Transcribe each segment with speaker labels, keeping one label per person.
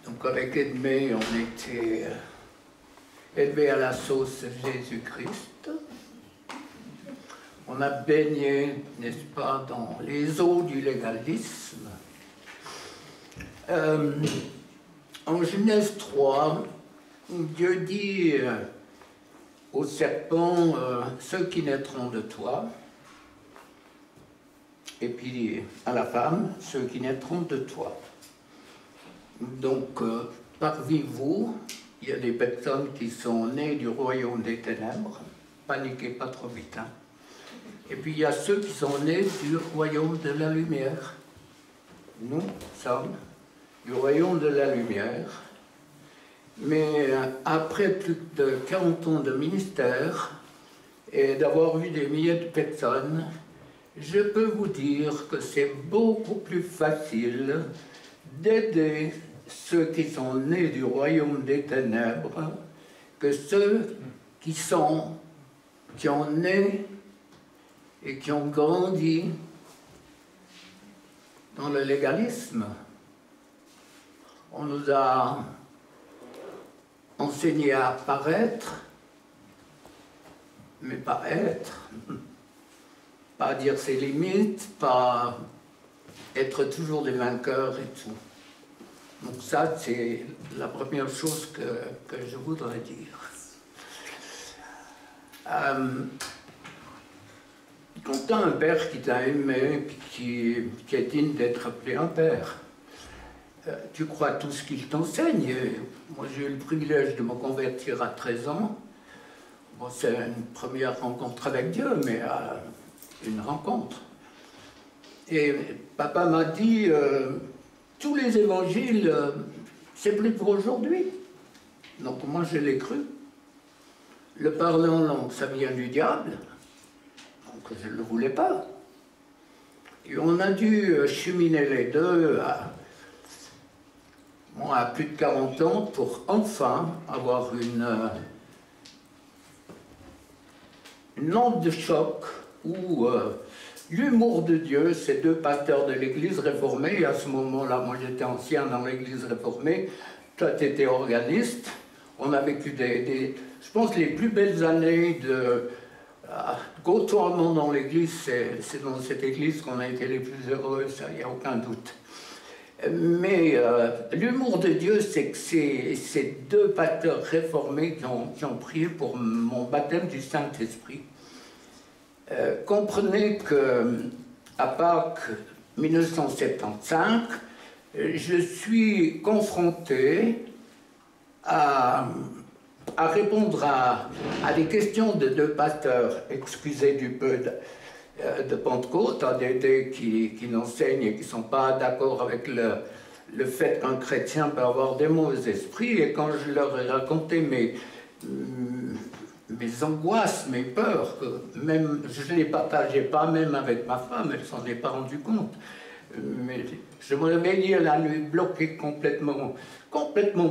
Speaker 1: Donc avec Edmé, on était élevé à la sauce Jésus-Christ. On a baigné, n'est-ce pas, dans les eaux du légalisme. En Genèse 3, Dieu dit au serpent, ceux qui naîtront de toi, et puis à la femme, ceux qui naîtront de toi. Donc, parmi vous, il y a des personnes qui sont nées du royaume des ténèbres, paniquez pas trop vite, hein. Et puis il y a ceux qui sont nés du royaume de la lumière. Nous sommes du royaume de la lumière. Mais après plus de 40 ans de ministère et d'avoir vu des milliers de personnes, je peux vous dire que c'est beaucoup plus facile d'aider ceux qui sont nés du royaume des ténèbres que ceux qui ont né et qui ont grandi dans le légalisme. On nous a enseigné à paraître, mais pas être, pas dire ses limites, pas être toujours des vainqueurs et tout. Donc ça, c'est la première chose que je voudrais dire. Quand tu as un père qui t'a aimé, qui est digne d'être appelé un père, tu crois tout ce qu'il t'enseigne. Moi, j'ai eu le privilège de me convertir à 13 ans. Bon, c'est une première rencontre avec Dieu, mais une rencontre. Et papa m'a dit, tous les évangiles, c'est plus pour aujourd'hui. Donc moi, je l'ai cru. Le parler en langue, ça vient du diable. Donc je ne le voulais pas. Et on a dû cheminer les deux à plus de 40 ans pour enfin avoir une onde de choc où l'humour de Dieu, ces deux pasteurs de l'église réformée, et à ce moment-là, moi j'étais ancien dans l'église réformée, toi tu étais organiste, on a vécu je pense les plus belles années de côtoiement dans l'église, c'est dans cette église qu'on a été les plus heureux, ça, il n'y a aucun doute. Mais l'humour de Dieu, c'est que ces deux pasteurs réformés qui ont prié pour mon baptême du Saint-Esprit. Comprenez qu'à Pâques 1975, je suis confronté à répondre à des questions de deux pasteurs, excusez du peu de Pentecôte, qui n'enseignent et qui ne sont pas d'accord avec le fait qu'un chrétien peut avoir des mauvais esprits. Et quand je leur ai raconté mes angoisses, mes peurs, que même je ne les partageais pas même avec ma femme, elle ne s'en est pas rendue compte. Mais je me réveillais la nuit bloqué complètement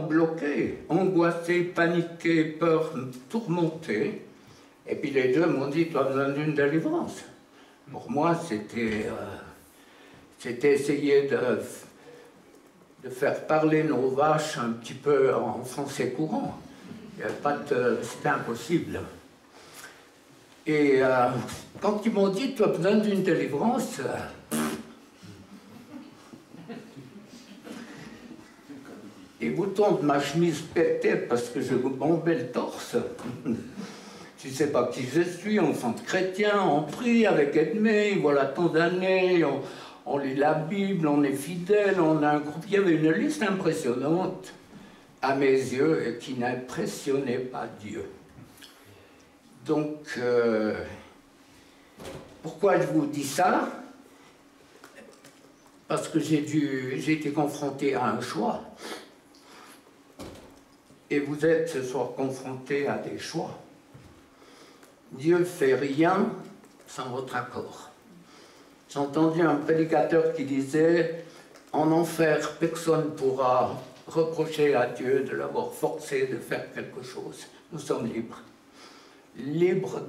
Speaker 1: bloqué, angoissé, paniqué, peur, tourmenté. Et puis les deux m'ont dit, tu as besoin d'une délivrance. Pour moi, c'était essayer de faire parler nos vaches un petit peu en français courant. C'était impossible. Et quand ils m'ont dit, tu as besoin d'une délivrance, les boutons de ma chemise pétaient parce que je me bombais le torse. Tu ne sais pas qui je suis, enfant de chrétien, on prie avec Edmé, voilà tant d'années, on lit la Bible, on est fidèle, on a un groupe. Il y avait une liste impressionnante à mes yeux et qui n'impressionnait pas Dieu. Donc, pourquoi je vous dis ça? Parce que j'ai été confronté à un choix. Et vous êtes ce soir confrontés à des choix. Dieu ne fait rien sans votre accord. J'ai entendu un prédicateur qui disait « En enfer, personne ne pourra reprocher à Dieu de l'avoir forcé de faire quelque chose. Nous sommes libres. Libres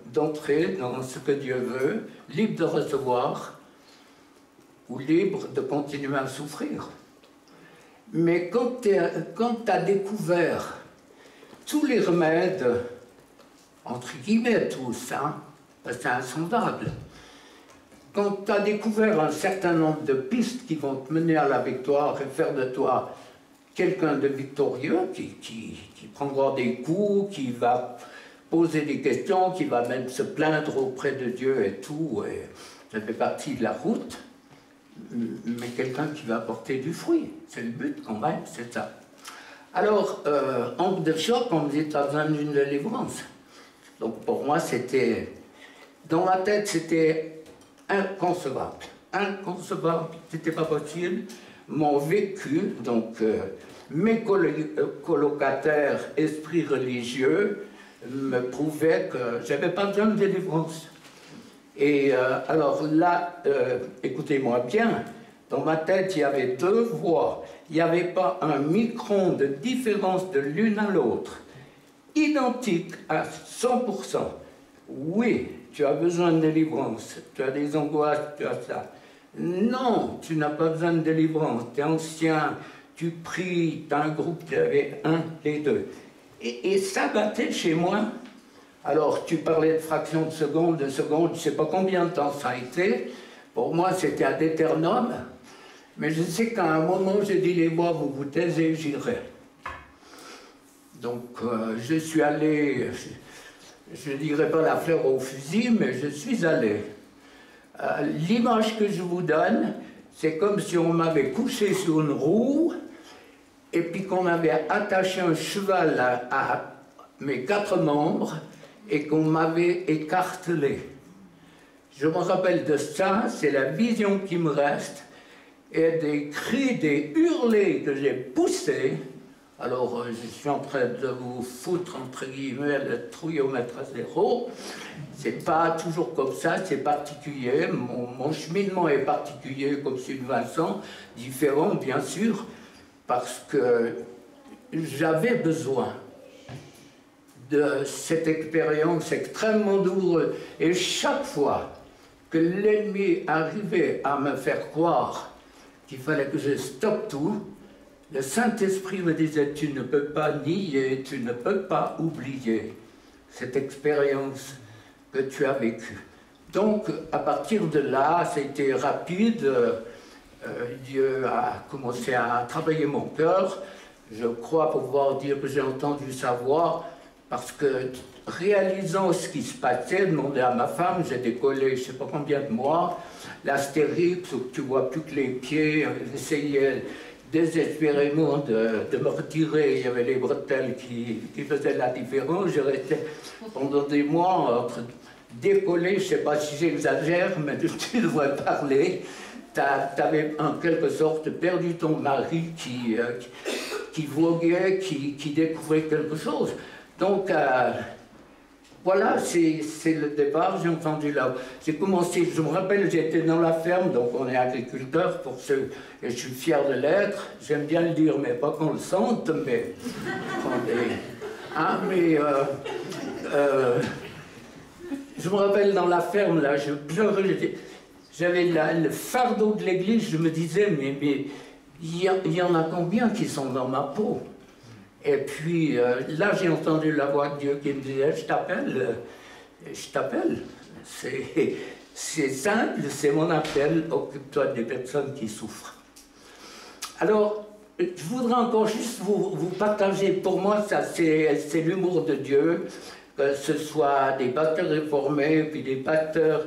Speaker 1: d'entrer dans ce que Dieu veut, libres de recevoir ou libres de continuer à souffrir. » Mais quand tu as découvert tous les remèdes, entre guillemets tous, hein, parce que c'est insondable, quand tu as découvert un certain nombre de pistes qui vont te mener à la victoire et faire de toi quelqu'un de victorieux, qui prendra des coups, qui va poser des questions, qui va même se plaindre auprès de Dieu et tout, et ça fait partie de la route, mais quelqu'un qui va apporter du fruit. C'est le but quand même, c'est ça. Alors, en de choc, on me dit, tu as besoin d'une délivrance. Donc pour moi, c'était, dans ma tête, c'était inconcevable. Inconcevable, c'était pas possible. Mon vécu, donc mes colocataires, esprits religieux, me prouvaient que j'avais pas besoin de délivrance. Et alors là, écoutez-moi bien, dans ma tête, il y avait deux voix. Il n'y avait pas un micron de différence de l'une à l'autre. Identique à 100%. Oui, tu as besoin de délivrance, tu as des angoisses, tu as ça. Non, tu n'as pas besoin de délivrance, tu es ancien, tu pries, tu as un groupe qui avait un, les deux. Et ça battait chez moi. Alors, tu parlais de fractions de seconde, je ne sais pas combien de temps ça a été. Pour moi, c'était ad aeternum. Mais je sais qu'à un moment, j'ai dit, les voix, vous vous taisez, j'irai. Donc, je suis allé, je ne dirais pas la fleur au fusil, mais je suis allé. L'image que je vous donne, c'est comme si on m'avait couché sur une roue, et puis qu'on m'avait attaché un cheval à mes 4 membres, et qu'on m'avait écartelé. Je me rappelle de ça, c'est la vision qui me reste, et des cris, des hurlés que j'ai poussés. Alors, je suis en train de vous foutre, entre guillemets, le trouillomètre à 0. C'est pas toujours comme ça, c'est particulier. Mon cheminement est particulier, comme celui de Vincent, différent, bien sûr, parce que j'avais besoin de cette expérience extrêmement douloureuse. Et chaque fois que l'ennemi arrivait à me faire croire qu'il fallait que je stoppe tout, le Saint-Esprit me disait, tu ne peux pas nier, tu ne peux pas oublier cette expérience que tu as vécue. Donc, à partir de là, c'était rapide, Dieu a commencé à travailler mon cœur. Je crois pouvoir dire que j'ai entendu sa voix, parce que, réalisant ce qui se passait, demandé à ma femme, j'ai décollé je ne sais pas combien de mois, l'astérix, où tu vois plus que les pieds, j'essayais désespérément de me retirer, il y avait les bretelles qui faisaient la différence, je restais pendant des mois entre décoller, je ne sais pas si j'exagère, mais tu devrais parler, tu avais en quelque sorte perdu ton mari qui voguait, qui découvrait quelque chose. Donc, voilà, c'est le départ, j'ai entendu là. J'ai commencé, je me rappelle, j'étais dans la ferme, donc on est agriculteur pour ceux, et je suis fier de l'être, j'aime bien le dire, mais pas qu'on le sente, mais... je me rappelle dans la ferme, là, je pleurais, j'avais le fardeau de l'église, je me disais, mais il y en a combien qui sont dans ma peau? Et puis là, j'ai entendu la voix de Dieu qui me disait, je t'appelle, c'est simple, c'est mon appel, occupe-toi des personnes qui souffrent. Alors, je voudrais encore juste vous partager, pour moi, ça c'est l'humour de Dieu, que ce soit des pasteurs réformés, puis des pasteurs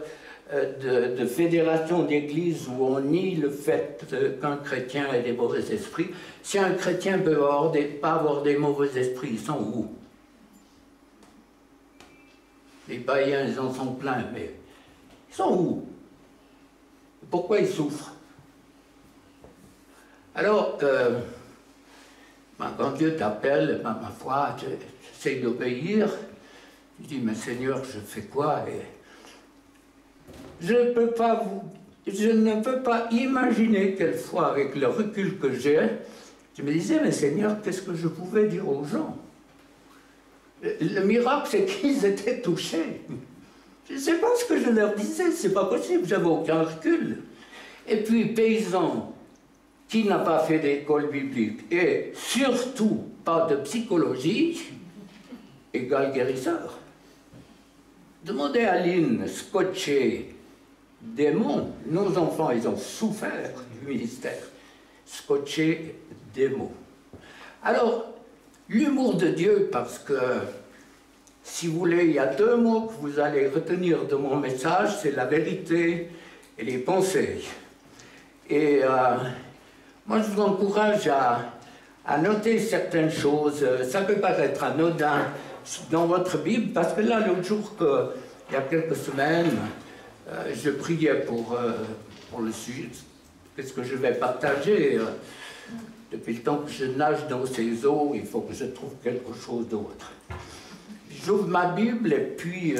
Speaker 1: de fédération d'église où on nie le fait qu'un chrétien ait des mauvais esprits. Si un chrétien peut pas avoir des mauvais esprits, ils sont où? Les païens, ils en sont pleins, mais ils sont où? Pourquoi ils souffrent? Alors, quand Dieu t'appelle, ma foi, tu essaies d'obéir. Tu dis, mais Seigneur, je fais quoi? Et je ne peux pas imaginer quelquefois, avec le recul que j'ai, je me disais, mais Seigneur, qu'est-ce que je pouvais dire aux gens? Le miracle, c'est qu'ils étaient touchés. Je ne sais pas ce que je leur disais, c'est pas possible, j'avais aucun recul. Et puis, paysan, qui n'a pas fait d'école biblique et surtout pas de psychologie égale guérisseur. Demandez à Lynn, scotché, démon. Nos enfants, ils ont souffert du ministère. Scotché, démon. Alors, l'humour de Dieu, parce que, si vous voulez, il y a deux mots que vous allez retenir de mon message, c'est la vérité et les pensées. Et moi, je vous encourage à noter certaines choses. Ça peut paraître anodin dans votre Bible, parce que là, l'autre jour, il y a quelques semaines, je priais pour le Sud. Qu'est-ce que je vais partager depuis le temps que je nage dans ces eaux, il faut que je trouve quelque chose d'autre. J'ouvre ma Bible et puis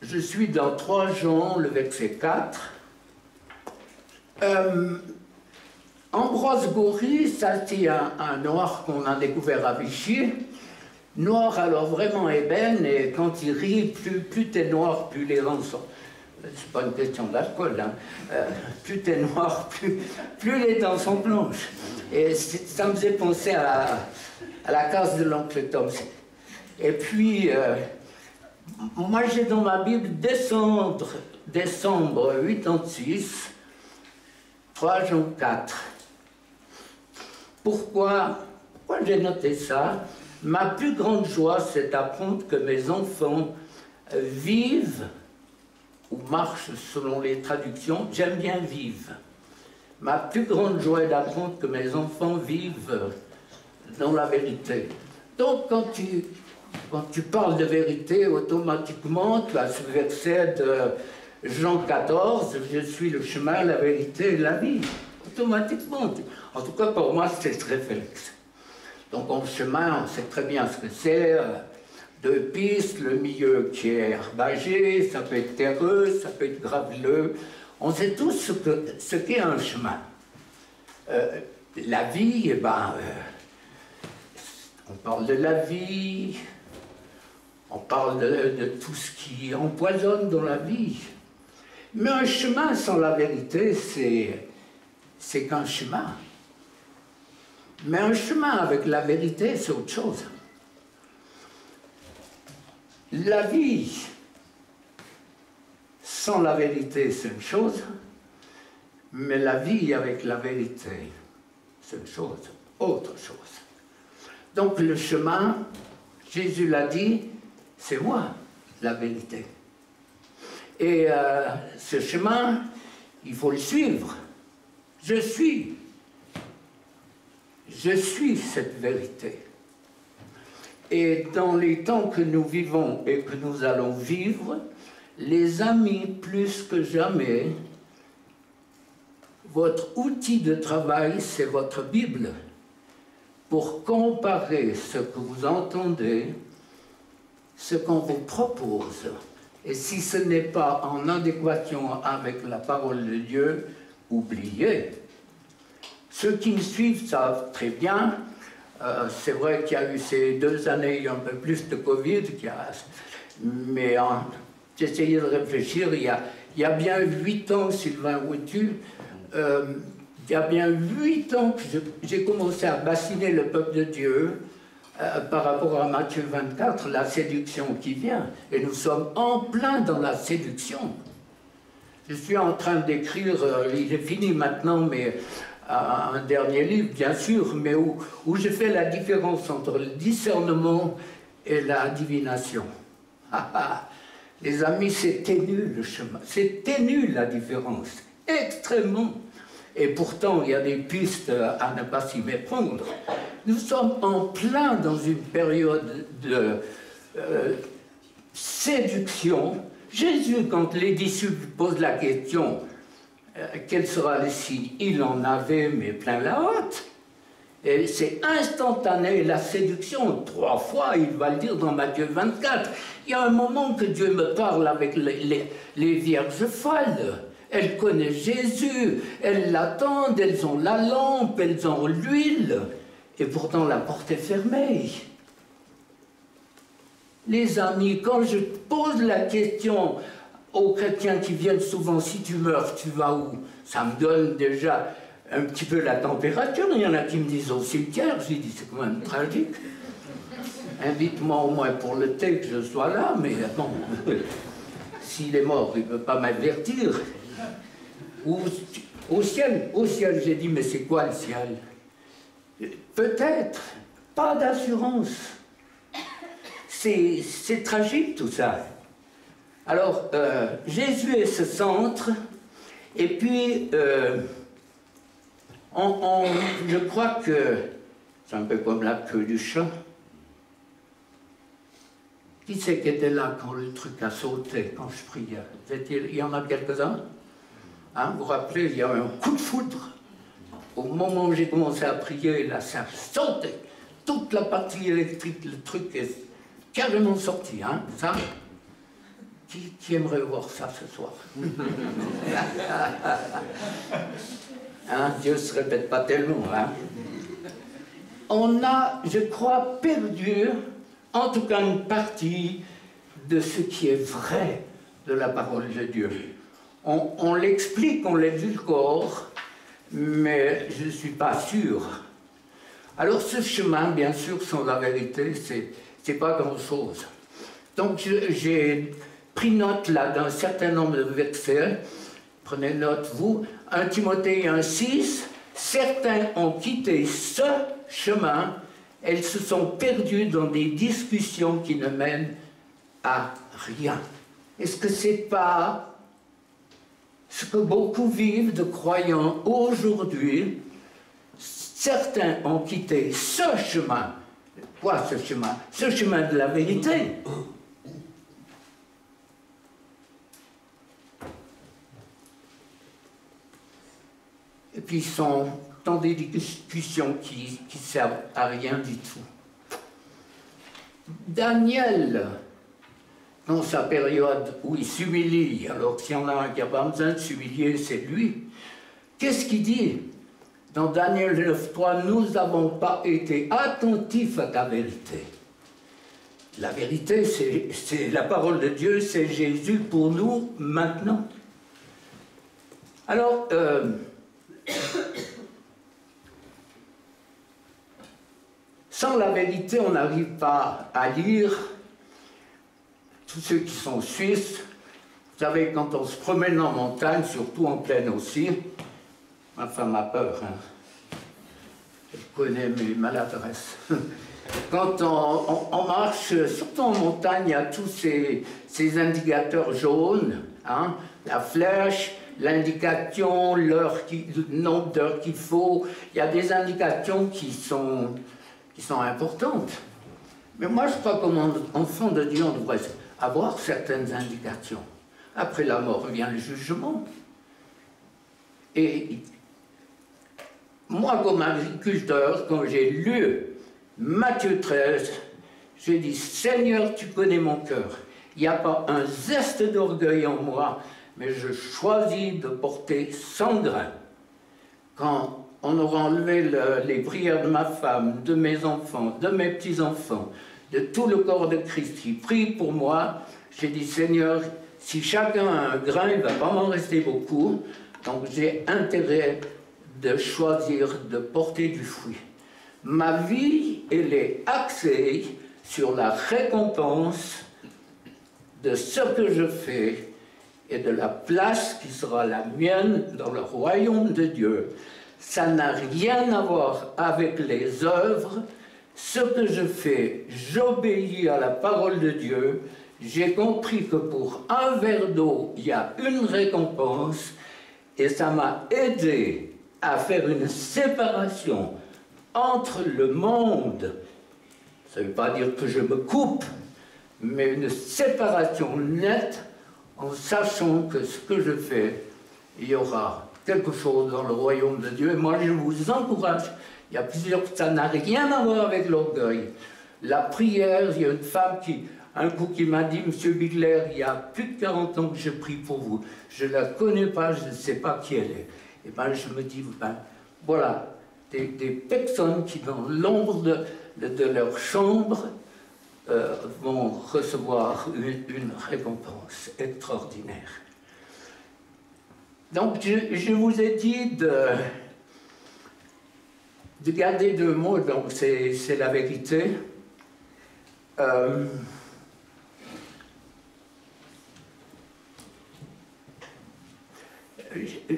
Speaker 1: je suis dans 3 Jean, le verset 4. Ambroise Goury, ça c'est un noir qu'on a découvert à Vichy. Noir alors vraiment ébène, et quand il rit, plus t'es noir, plus les rangs sont. C'est pas une question d'alcool, hein. Plus t'es noir, plus les dents sont blanches. Et ça me faisait penser à la case de l'oncle Tom. Et puis, moi j'ai dans ma Bible décembre 86, 3 Jean 4. Pourquoi j'ai noté ça? Ma plus grande joie, c'est d'apprendre que mes enfants vivent ou marchent selon les traductions. J'aime bien vivre. Ma plus grande joie est d'apprendre que mes enfants vivent dans la vérité. Donc, quand tu parles de vérité, automatiquement, tu as ce verset de Jean 14, « Je suis le chemin, la vérité et la vie ». Automatiquement. En tout cas, pour moi, c'est ce réflexe. Donc, en chemin, on sait très bien ce que c'est. 2 pistes, le milieu qui est herbagé, ça peut être terreux, ça peut être graveleux. On sait tous ce qu'est un chemin. La vie, eh ben, on parle de la vie, on parle de tout ce qui empoisonne dans la vie. Mais un chemin sans la vérité, c'est qu'un chemin. Mais un chemin avec la vérité, c'est autre chose. La vie sans la vérité, c'est une chose, mais la vie avec la vérité, c'est une chose, autre chose. Donc le chemin, Jésus l'a dit, c'est moi, la vérité. Et ce chemin, il faut le suivre. Je suis cette vérité. Et dans les temps que nous vivons et que nous allons vivre, les amis, plus que jamais, votre outil de travail, c'est votre Bible, pour comparer ce que vous entendez, ce qu'on vous propose. Et si ce n'est pas en adéquation avec la parole de Dieu, oubliez. Ceux qui me suivent savent très bien. C'est vrai qu'il y a eu ces 2 années un peu plus de Covid, mais j'essayais de réfléchir, il y a bien 8 ans, Sylvain, vois-tu, il y a bien 8 ans que j'ai commencé à bassiner le peuple de Dieu par rapport à Matthieu 24, la séduction qui vient. Et nous sommes en plein dans la séduction. Je suis en train d'écrire, il est fini maintenant, mais un dernier livre, bien sûr, mais où je fais la différence entre le discernement et la divination. Les amis, c'est ténu le chemin, c'est ténu la différence, extrêmement. Et pourtant, il y a des pistes à ne pas s'y méprendre. Nous sommes en plein dans une période de séduction. Jésus, quand les disciples posent la question, quel sera le signe? Il en avait, mais plein la hotte. Et c'est instantané, la séduction. 3 fois, il va le dire dans Matthieu 24. Il y a un moment que Dieu me parle avec les vierges folles. Elles connaissent Jésus, elles l'attendent, elles ont la lampe, elles ont l'huile. Et pourtant, la porte est fermée. Les amis, quand je pose la question aux chrétiens qui viennent souvent, si tu meurs, tu vas où? Ça me donne déjà un petit peu la température. Il y en a qui me disent au cimetière. J'ai dit, c'est quand même tragique. Invite-moi au moins pour le thé, que je sois là, mais bon, s'il est mort, il ne peut pas m'avertir. Ou au ciel, j'ai dit, mais c'est quoi le ciel? Peut-être, pas d'assurance. C'est tragique tout ça. Alors, Jésus est ce centre, et puis, je crois que c'est un peu comme la queue du chat. Qui c'est qui était là quand le truc a sauté, quand je priais? Il y en a quelques-uns? Hein, vous vous rappelez, il y a eu un coup de foudre. Au moment où j'ai commencé à prier, là, ça a sauté. Toute la partie électrique, le truc est carrément sorti. Hein, ça. Qui aimerait voir ça ce soir? Hein, Dieu ne se répète pas tellement. Hein. On a, je crois, perdu, en tout cas une partie de ce qui est vrai de la parole de Dieu. On l'explique, on l'édulcore, mais je ne suis pas sûr. Alors ce chemin, bien sûr, sans la vérité, c'est pas grand-chose. Donc j'ai pris note là d'un certain nombre de versets. Prenez note, vous. 1 Timothée 1,6. Certains ont quitté ce chemin. Elles se sont perdues dans des discussions qui ne mènent à rien. Est-ce que c'est pas ce que beaucoup vivent de croyants aujourd'hui? Certains ont quitté ce chemin. Quoi ce chemin? Ce chemin de la vérité. Et puis ils sont dans des discussions qui ne servent à rien du tout. Daniel, dans sa période où il s'humilie, alors s'il y en a un qui n'a pas besoin de s'humilier, c'est lui. Qu'est-ce qu'il dit? Dans Daniel 9,3, nous n'avons pas été attentifs à ta vérité. La vérité, c'est la parole de Dieu, c'est Jésus pour nous maintenant. Alors, sans la vérité, on n'arrive pas à lire. Tous ceux qui sont suisses, vous savez, quand on se promène en montagne, surtout en plaine aussi, ma femme a peur, hein. Elle connaît mes maladresses. Quand on marche, surtout en montagne, il y a tous ces indicateurs jaunes, hein, la flèche, l'indication, le nombre d'heures qu'il faut. Il y a des indications qui sont importantes. Mais moi, je crois qu'en enfant de Dieu, on devrait avoir certaines indications. Après la mort vient le jugement. Et moi, comme agriculteur, quand j'ai lu Matthieu 13, j'ai dit, Seigneur, tu connais mon cœur. Il n'y a pas un zeste d'orgueil en moi, mais je choisis de porter 100 grains. Quand on aura enlevé les prières de ma femme, de mes enfants, de mes petits-enfants, de tout le corps de Christ qui prie pour moi, j'ai dit, Seigneur, si chacun a un grain, il ne va pas m'en rester beaucoup, donc j'ai intérêt de choisir de porter du fruit. Ma vie, elle est axée sur la récompense de ce que je fais et de la place qui sera la mienne dans le royaume de Dieu. Ça n'a rien à voir avec les œuvres. Ce que je fais, j'obéis à la parole de Dieu. J'ai compris que pour un verre d'eau, il y a une récompense et ça m'a aidé à faire une séparation entre le monde. Ça ne veut pas dire que je me coupe, mais une séparation nette en sachant que ce que je fais, il y aura quelque chose dans le royaume de Dieu. Et moi, je vous encourage. Il y a plusieurs... Ça n'a rien à voir avec l'orgueil. La prière, il y a une femme un coup qui m'a dit, Monsieur Bigler, il y a plus de 40 ans que je prie pour vous. Je ne la connais pas, je ne sais pas qui elle est. Et bien, je me dis, ben, voilà, des personnes qui, dans l'ombre de leur chambre, vont recevoir une récompense extraordinaire. Donc, je vous ai dit de garder 2 mots, donc c'est la vérité.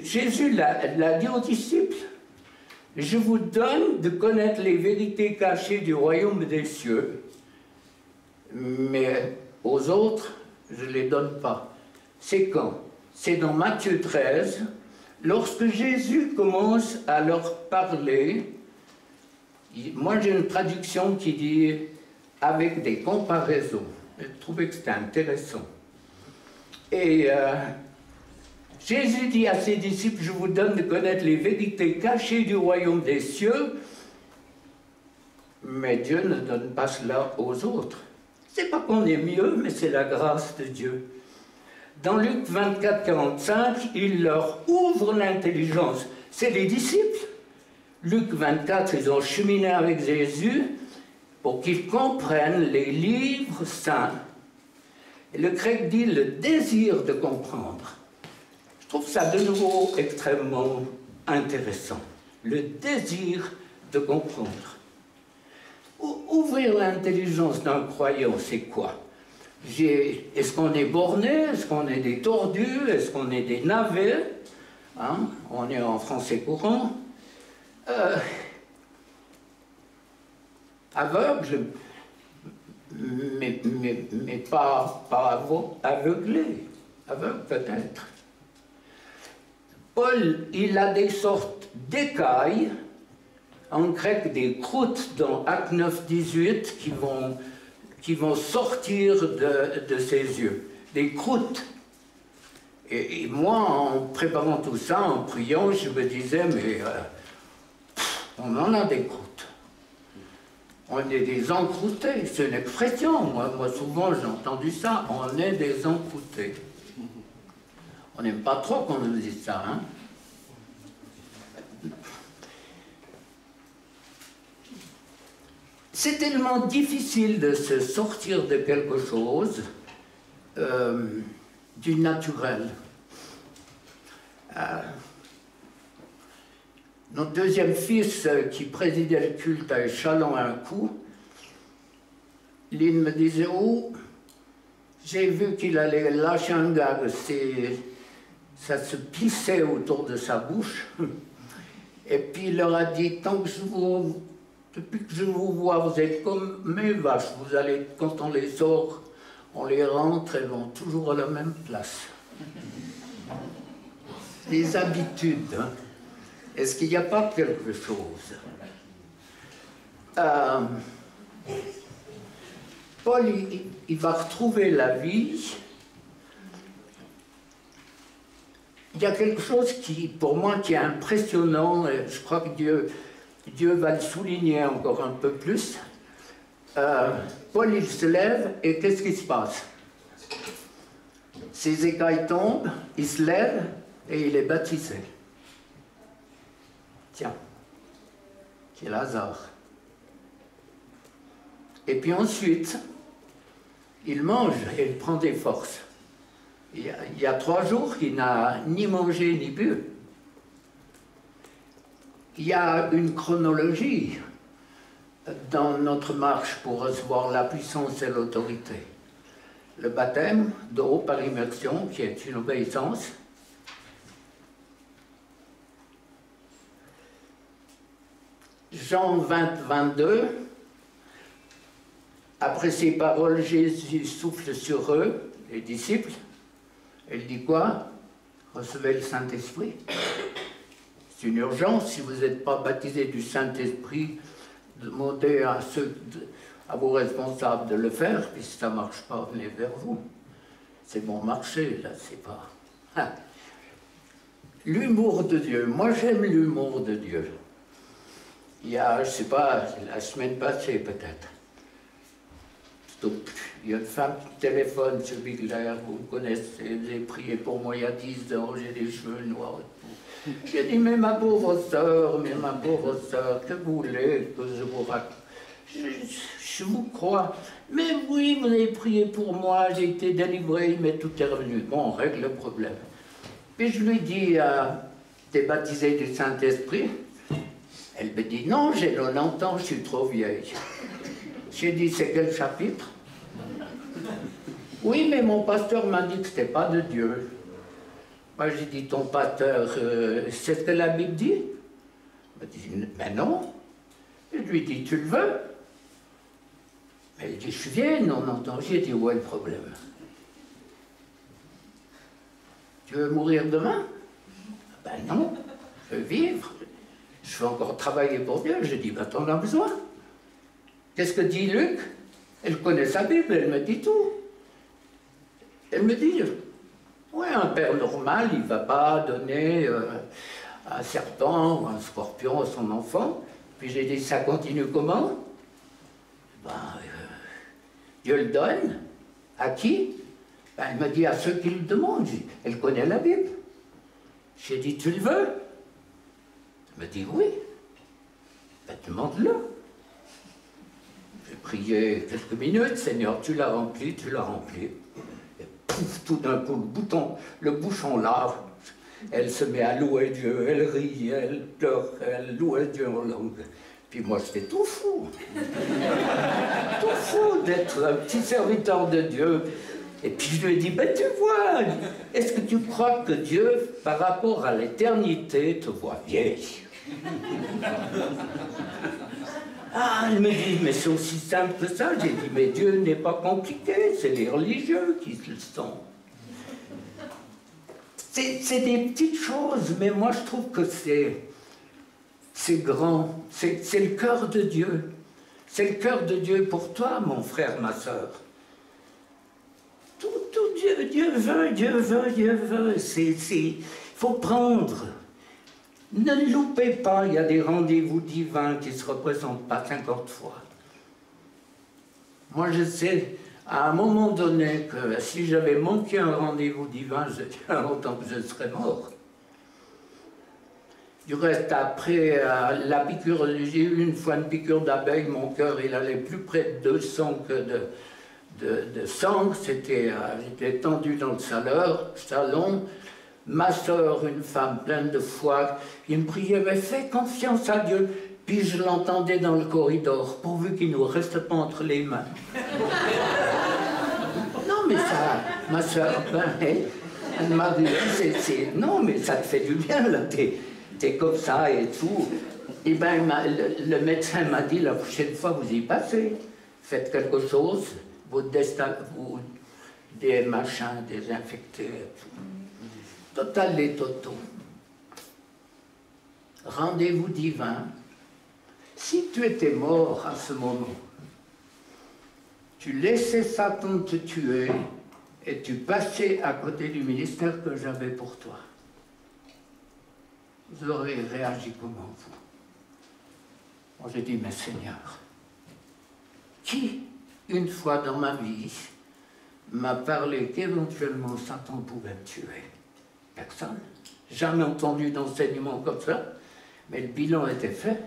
Speaker 1: Jésus l'a dit aux disciples, « Je vous donne de connaître les vérités cachées du royaume des cieux, mais aux autres, je ne les donne pas. » C'est quand? C'est dans Matthieu 13, lorsque Jésus commence à leur parler. Moi, j'ai une traduction qui dit « avec des comparaisons ». Je trouvais que c'était intéressant. Et Jésus dit à ses disciples, « Je vous donne de connaître les vérités cachées du royaume des cieux, mais Dieu ne donne pas cela aux autres. » C'est pas qu'on est mieux, mais c'est la grâce de Dieu. Dans Luc 24, 45, il leur ouvre l'intelligence. C'est les disciples. Luc 24, ils ont cheminé avec Jésus pour qu'ils comprennent les livres saints. Et le grec dit le désir de comprendre. Je trouve ça de nouveau extrêmement intéressant. Le désir de comprendre. Ouvrir l'intelligence d'un croyant, c'est quoi? Est-ce qu'on est borné? Est-ce qu'on est des tordus? Est-ce qu'on est des navets? Hein? On est en français courant. Aveugle, mais pas aveuglé. Aveugle peut-être. Paul, il a des sortes d'écailles, en grec des croûtes dans Actes 9, 18, qui vont sortir de ses yeux. Des croûtes. Et moi, en préparant tout ça, en priant, je me disais, mais on en a des croûtes. On est des encroutés. C'est une expression. Moi souvent, j'ai entendu ça. On est des encroutés. On n'aime pas trop qu'on nous dise ça, hein? C'est tellement difficile de se sortir de quelque chose du naturel. Notre deuxième fils qui présidait le culte à Chalon un coup, Lynn me disait, oh, j'ai vu qu'il allait lâcher un gag, ça se plissait autour de sa bouche. Et puis il leur a dit, depuis que je vous vois, vous êtes comme mes vaches, vous allez, quand on les sort, on les rentre, elles vont toujours à la même place. Les habitudes, hein. Est-ce qu'il n'y a pas quelque chose? Paul, il va retrouver la vie. Il y a quelque chose qui, pour moi, qui est impressionnant, et je crois que Dieu va le souligner encore un peu plus. Paul, il se lève, et qu'est-ce qui se passe? Ses écailles tombent, il se lève, et il est baptisé. Tiens, quel hasard. Et puis ensuite, il mange et il prend des forces. Il y a 3 jours qu'il n'a ni mangé ni bu. Il y a une chronologie dans notre marche pour recevoir la puissance et l'autorité. Le baptême d'eau par immersion, qui est une obéissance. Jean 20, 22, après ces paroles, Jésus souffle sur eux, les disciples. Il dit quoi? Recevez le Saint-Esprit. C'est une urgence. Si vous n'êtes pas baptisé du Saint-Esprit, demandez à vos responsables de le faire, puis si ça ne marche pas, venez vers vous. C'est bon marché, là, c'est pas... Ah. L'humour de Dieu. Moi, j'aime l'humour de Dieu. Il y a, je ne sais pas, la semaine passée peut-être. Il y a une femme qui téléphone sur Bigler, vous me connaissez, vous avez prié pour moi il y a 10 ans, j'ai des cheveux noirs. J'ai dit, mais ma pauvre sœur, que vous voulez que je vous raconte? je vous crois. Mais oui, vous avez prié pour moi, j'ai été délivré, mais tout est revenu. Bon, on règle le problème. Puis je lui dis, t'es baptisé du Saint-Esprit? Elle me dit, non, j'ai 90 ans, je suis trop vieille. J'ai dit, c'est quel chapitre? Oui, mais mon pasteur m'a dit que ce n'était pas de Dieu. Moi, j'ai dit, ton pasteur, c'est ce que la Bible dit? Il m'a dit, mais non. Je lui ai dit, tu le veux? Elle dit, je suis vieille, non, non, non. J'ai dit, où est le problème? Tu veux mourir demain? Ben non, je veux vivre. Je veux encore travailler pour Dieu. Je dis, ben t'en as besoin. Qu'est-ce que dit Luc? Elle connaît sa Bible, elle me dit tout. Elle me dit, ouais, un père normal, il ne va pas donner un serpent ou un scorpion à son enfant. Puis j'ai dit, ça continue comment? Ben, Dieu le donne. À qui? Ben, elle m'a dit, à ceux qui le demandent. Elle connaît la Bible. J'ai dit, tu le veux? Elle m'a dit, oui. Ben, demande-le. J'ai prié quelques minutes, Seigneur, tu l'as rempli, tu l'as rempli. Et pouf, tout d'un coup, le bouchon large. Elle se met à louer Dieu, elle rit, elle pleure, elle loue Dieu en langue. Puis moi, j'étais tout fou. Tout fou d'être un petit serviteur de Dieu. Et puis je lui ai dit, ben tu vois, est-ce que tu crois que Dieu, par rapport à l'éternité, te voit vieille? Ah, elle me dit, mais c'est aussi simple que ça. J'ai dit, mais Dieu n'est pas compliqué, c'est les religieux qui le sont. C'est des petites choses, mais moi je trouve que c'est grand, c'est le cœur de Dieu. C'est le cœur de Dieu pour toi, mon frère, ma soeur. Tout Dieu veut, Dieu veut, Dieu veut. Il faut prendre. Ne loupez pas, il y a des rendez-vous divins qui ne se représentent pas 50 fois. Moi, je sais, à un moment donné, que si j'avais manqué un rendez-vous divin, je dirais longtemps que je serais mort. Du reste, après la piqûre, j'ai eu une fois une piqûre d'abeille, mon cœur, il allait plus près de sang que de sang. J'étais tendu dans le salon. Ma soeur, une femme pleine de foi, qui me priait, mais fais confiance à Dieu. Puis je l'entendais dans le corridor, pourvu qu'il ne nous reste pas entre les mains. Non, mais ça, ma soeur, ben, elle m'a dit, non, mais ça te fait du bien, là, t'es comme ça et tout. Et ben, le médecin m'a dit, la prochaine fois, vous y passez, faites quelque chose, vous des machins désinfectés et tout. Total et totaux. Rendez-vous divin. Si tu étais mort à ce moment, tu laissais Satan te tuer et tu passais à côté du ministère que j'avais pour toi. Vous auriez réagi comment, vous? Moi, j'ai dit, mais Seigneur, qui, une fois dans ma vie, m'a parlé qu'éventuellement Satan pouvait me tuer? Personne. Jamais entendu d'enseignement comme ça. Mais le bilan était fait.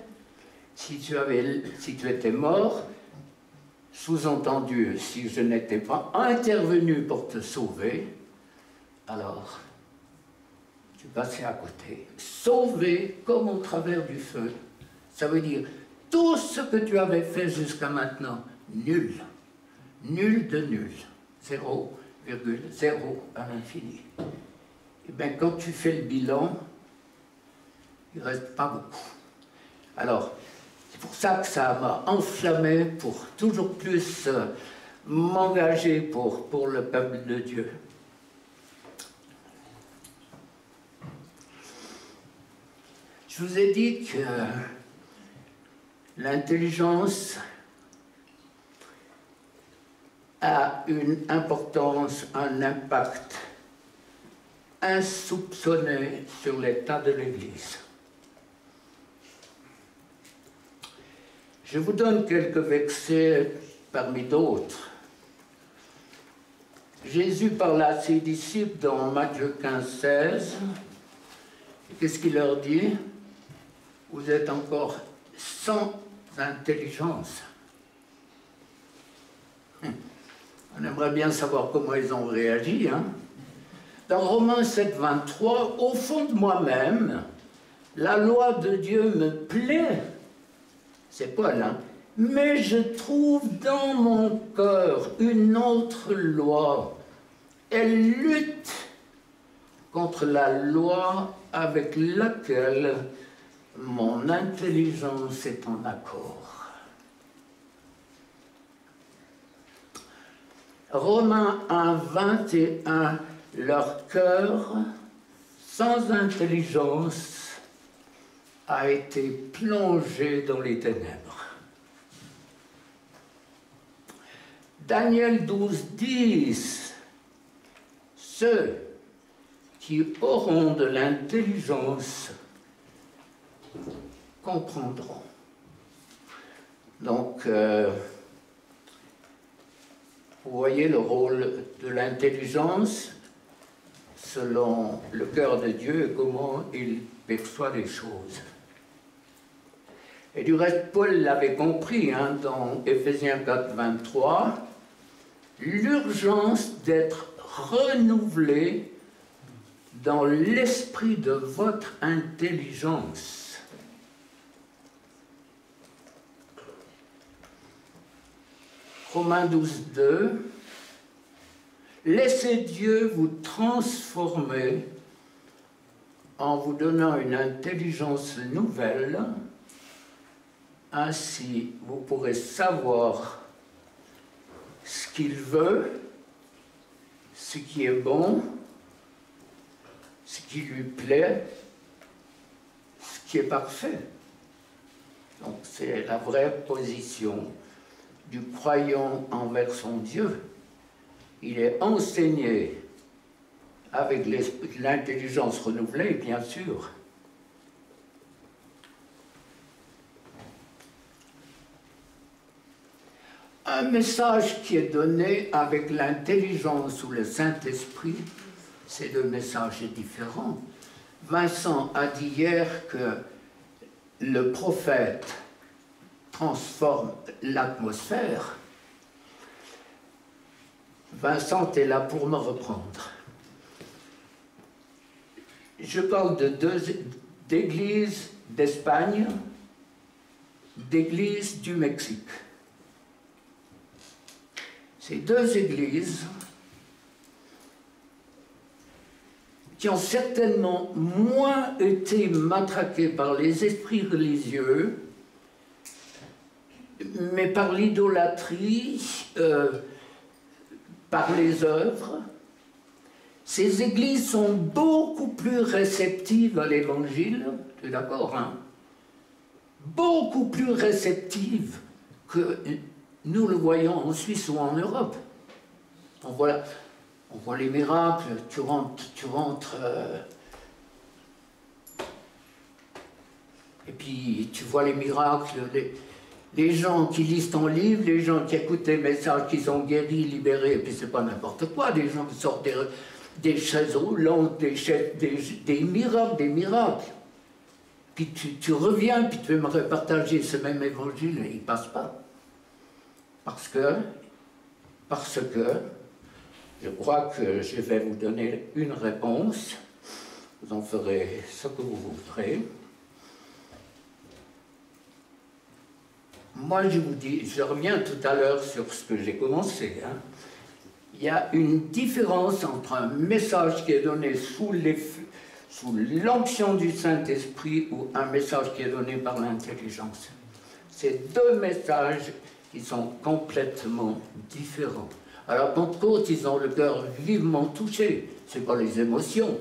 Speaker 1: Si tu étais mort, sous-entendu, si je n'étais pas intervenu pour te sauver, alors tu passais à côté. Sauver comme au travers du feu. Ça veut dire tout ce que tu avais fait jusqu'à maintenant, nul. Nul de nul. 0,0 à l'infini. Eh bien, quand tu fais le bilan, il ne reste pas beaucoup. Alors, c'est pour ça que ça m'a enflammé pour toujours plus m'engager pour le peuple de Dieu. Je vous ai dit que l'intelligence a une importance, un impact insoupçonné sur l'état de l'Église. Je vous donne quelques versets parmi d'autres. Jésus parla à ses disciples dans Matthieu 15, 16. Qu'est-ce qu'il leur dit? Vous êtes encore sans intelligence. On aimerait bien savoir comment ils ont réagi. Hein. Dans Romains 7, 23, au fond de moi-même, la loi de Dieu me plaît. C'est Paul, hein. Mais je trouve dans mon cœur une autre loi. Elle lutte contre la loi avec laquelle mon intelligence est en accord. Romains 1, 21, leur cœur, sans intelligence, a été plongé dans les ténèbres. Daniel 12, 10, ceux qui auront de l'intelligence comprendront. Donc, vous voyez le rôle de l'intelligence selon le cœur de Dieu et comment il perçoit les choses. Et du reste, Paul l'avait compris hein, dans Éphésiens 4, 23, l'urgence d'être renouvelé dans l'esprit de votre intelligence. Romains 12, 2, laissez Dieu vous transformer en vous donnant une intelligence nouvelle, ainsi vous pourrez savoir ce qu'il veut, ce qui est bon, ce qui lui plaît, ce qui est parfait. Donc c'est la vraie position du croyant envers son Dieu. Il est enseigné avec l'intelligence renouvelée, bien sûr. Un message qui est donné avec l'intelligence ou le Saint-Esprit, c'est deux messages différents. Vincent a dit hier que le prophète transforme l'atmosphère. Vincent est là pour me reprendre. Je parle d'églises d'Espagne, d'églises du Mexique. Ces deux églises qui ont certainement moins été matraquées par les esprits religieux, mais par l'idolâtrie, par les œuvres. Ces églises sont beaucoup plus réceptives à l'Évangile, tu es d'accord, hein? Beaucoup plus réceptives que nous le voyons en Suisse ou en Europe. On voit les miracles, tu rentres et puis tu vois les miracles, les gens qui lisent ton livre, les gens qui écoutent tes messages, qui sont guéris, libérés, et puis c'est pas n'importe quoi, des gens qui sortent des chaises roulantes, des miracles. Puis tu reviens, puis tu aimerais partager ce même évangile, et il ne passe pas. Parce que, je crois que je vais vous donner une réponse, vous en ferez ce que vous voudrez. Moi, je vous dis, je reviens tout à l'heure sur ce que j'ai commencé. Hein. Il y a une différence entre un message qui est donné sous l'onction du Saint-Esprit ou un message qui est donné par l'intelligence. C'est deux messages qui sont complètement différents. Alors, Pentecôte, ils ont le cœur vivement touché. Ce n'est pas les émotions.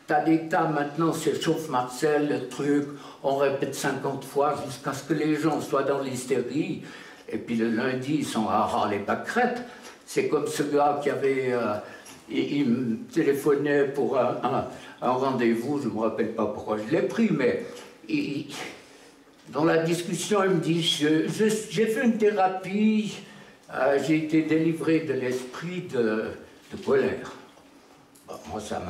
Speaker 1: T'as des tas maintenant, c'est chauffe-Marcel, le truc, on répète 50 fois jusqu'à ce que les gens soient dans l'hystérie. Et puis le lundi, ils sont à les pâquerettes. C'est comme ce gars qui avait... il me téléphonait pour un rendez-vous, je ne me rappelle pas pourquoi je l'ai pris, mais dans la discussion, il me dit, j'ai fait une thérapie, j'ai été délivré de l'esprit de colère. Bon, moi, ça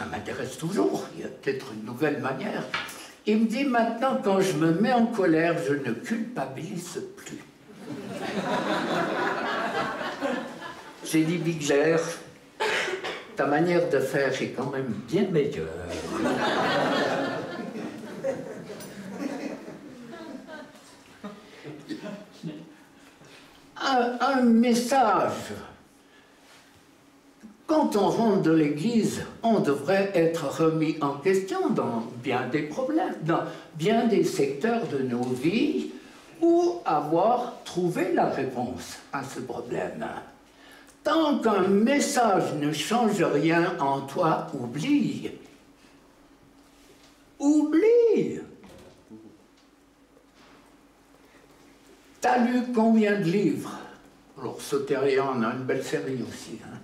Speaker 1: m'intéresse toujours, il y a peut-être une nouvelle manière. Il me dit, maintenant, quand je me mets en colère, je ne culpabilise plus. J'ai dit, Bigler, ta manière de faire est quand même bien meilleure. Un message. Quand on rentre de l'église, on devrait être remis en question dans bien des problèmes, dans bien des secteurs de nos vies, ou avoir trouvé la réponse à ce problème. Tant qu'un message ne change rien en toi, oublie. Oublie. T'as lu combien de livres? Alors, Soteria en a une belle série aussi. Hein.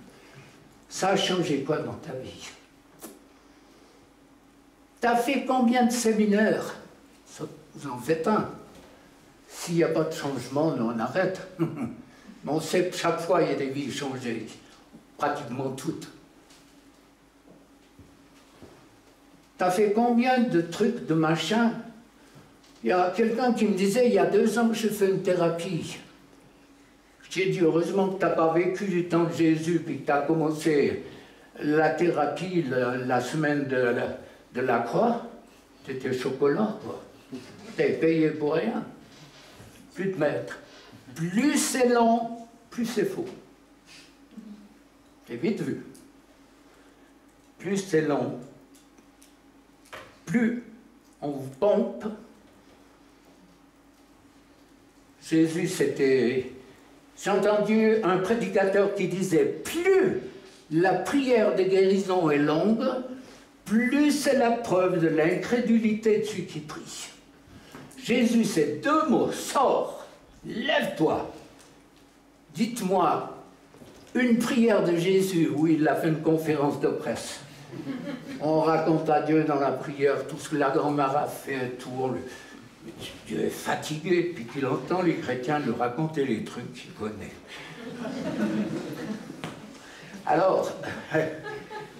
Speaker 1: Ça a changé quoi dans ta vie? T'as fait combien de séminaires? Vous en faites un. S'il n'y a pas de changement, nous on arrête. Mais on sait que chaque fois, il y a des vies changées. Pratiquement toutes. T'as fait combien de trucs, de machins? Il y a quelqu'un qui me disait, il y a 2 ans que je fais une thérapie. J'ai dit, heureusement que tu n'as pas vécu du temps de Jésus, puis que tu as commencé la thérapie la semaine de la croix. C'était chocolat, quoi. Tu es payé pour rien. Plus de maître. Plus c'est long, plus c'est faux. C'est vite vu. Plus c'est long, plus on vous pompe. Jésus, c'était... J'ai entendu un prédicateur qui disait, plus la prière de guérison est longue, plus c'est la preuve de l'incrédulité de celui qui prie. Jésus, c'est 2 mots, sors, lève-toi. Dites-moi, une prière de Jésus où il a fait une conférence de presse. On raconte à Dieu dans la prière tout ce que la grand-mère a fait, tout. Dieu est fatigué, puis qu'il entend les chrétiens lui raconter les trucs qu'il connaît. Alors,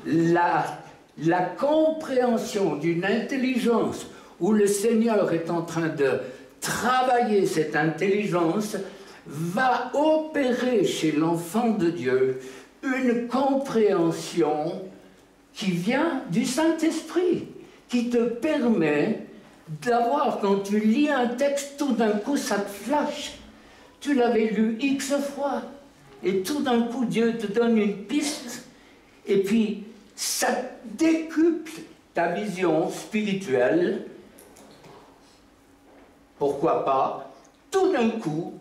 Speaker 1: la compréhension d'une intelligence où le Seigneur est en train de travailler cette intelligence va opérer chez l'enfant de Dieu une compréhension qui vient du Saint-Esprit, qui te permet d'avoir, quand tu lis un texte, tout d'un coup ça te flash. Tu l'avais lu X fois, et tout d'un coup Dieu te donne une piste, et puis ça décuple ta vision spirituelle. Pourquoi pas? Tout d'un coup,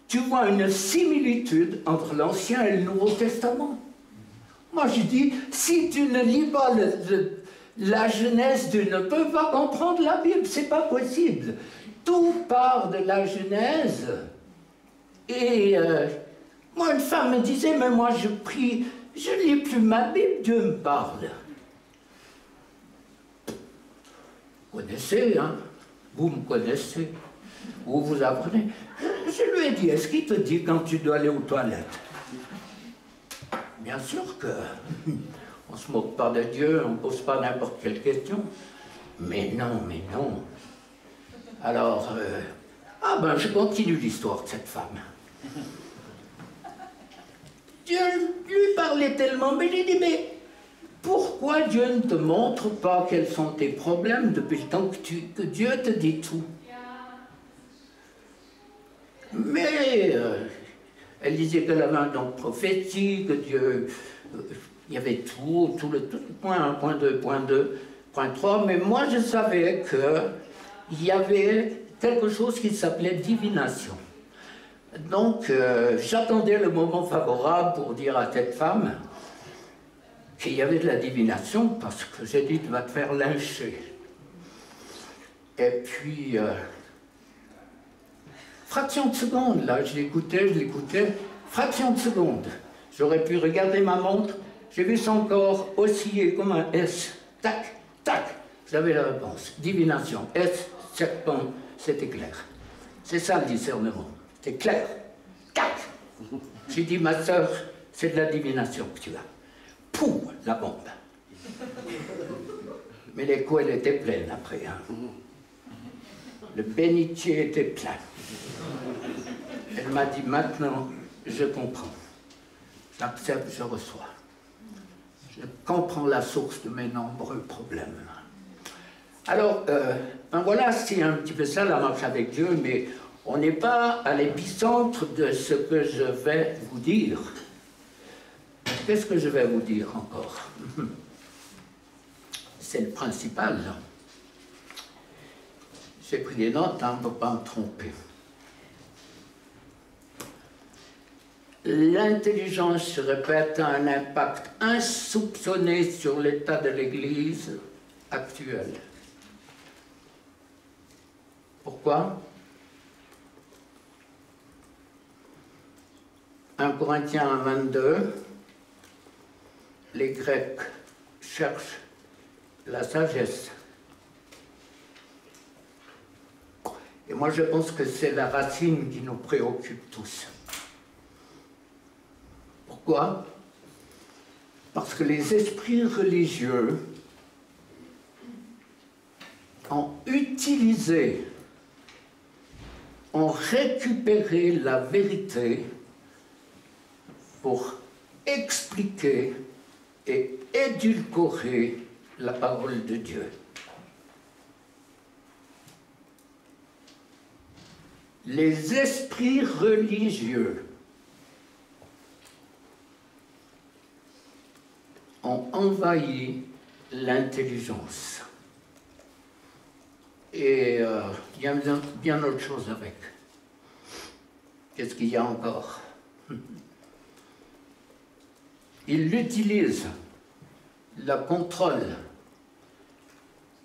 Speaker 1: tu vois une similitude entre l'Ancien et le Nouveau Testament. Moi je dis, si tu ne lis pas la Genèse, tu ne peux pas comprendre la Bible, c'est pas possible. Tout part de la Genèse. Et moi, une femme me disait, mais moi je prie, je ne lis plus ma Bible, Dieu me parle. Vous connaissez, hein? Vous me connaissez. Ou vous apprenez. Je lui ai dit, est-ce qu'il te dit quand tu dois aller aux toilettes? Bien sûr que... On ne se moque pas de Dieu, on ne pose pas n'importe quelle question. Mais non, mais non. Alors, je continue l'histoire de cette femme. Dieu lui parlait tellement, mais j'ai dit, mais pourquoi Dieu ne te montre pas quels sont tes problèmes depuis le temps que Dieu te dit tout? Mais elle disait qu'elle avait un don prophétique, que Dieu... il y avait tout point 1, point 2, point 2, point 3, mais moi je savais qu'il y avait quelque chose qui s'appelait divination. Donc j'attendais le moment favorable pour dire à cette femme qu'il y avait de la divination, parce que j'ai dit, tu vas te faire lyncher. Et puis, fraction de seconde, là, je l'écoutais, fraction de seconde. J'aurais pu regarder ma montre, j'ai vu son corps osciller comme un S. Tac, tac, j'avais la réponse. Divination, S, serpent, c'était clair. C'est ça le discernement, c'est clair. Tac. J'ai dit, ma soeur, c'est de la divination que tu as. Pouh, la bombe. Mais les coups, elle était pleine après. Hein. Le bénitier était plein. Elle m'a dit, maintenant, je comprends. J'accepte, je reçois. Je comprends la source de mes nombreux problèmes. Alors, ben voilà, c'est un petit peu ça la marche avec Dieu, mais on n'est pas à l'épicentre de ce que je vais vous dire. Qu'est-ce que je vais vous dire encore? C'est le principal. J'ai pris des notes hein, pour ne pas me tromper. L'intelligence, je répète, a un impact insoupçonné sur l'état de l'Église actuelle. Pourquoi? 1 Corinthiens 22, les Grecs cherchent la sagesse. Et moi je pense que c'est la racine qui nous préoccupe tous. Pourquoi? Parce que les esprits religieux ont utilisé, ont récupéré la vérité pour expliquer et édulcorer la parole de Dieu. Les esprits religieux ont envahi l'intelligence. Et il y a bien autre chose avec. Qu'est-ce qu'il y a encore? Ils l'utilisent, la contrôlent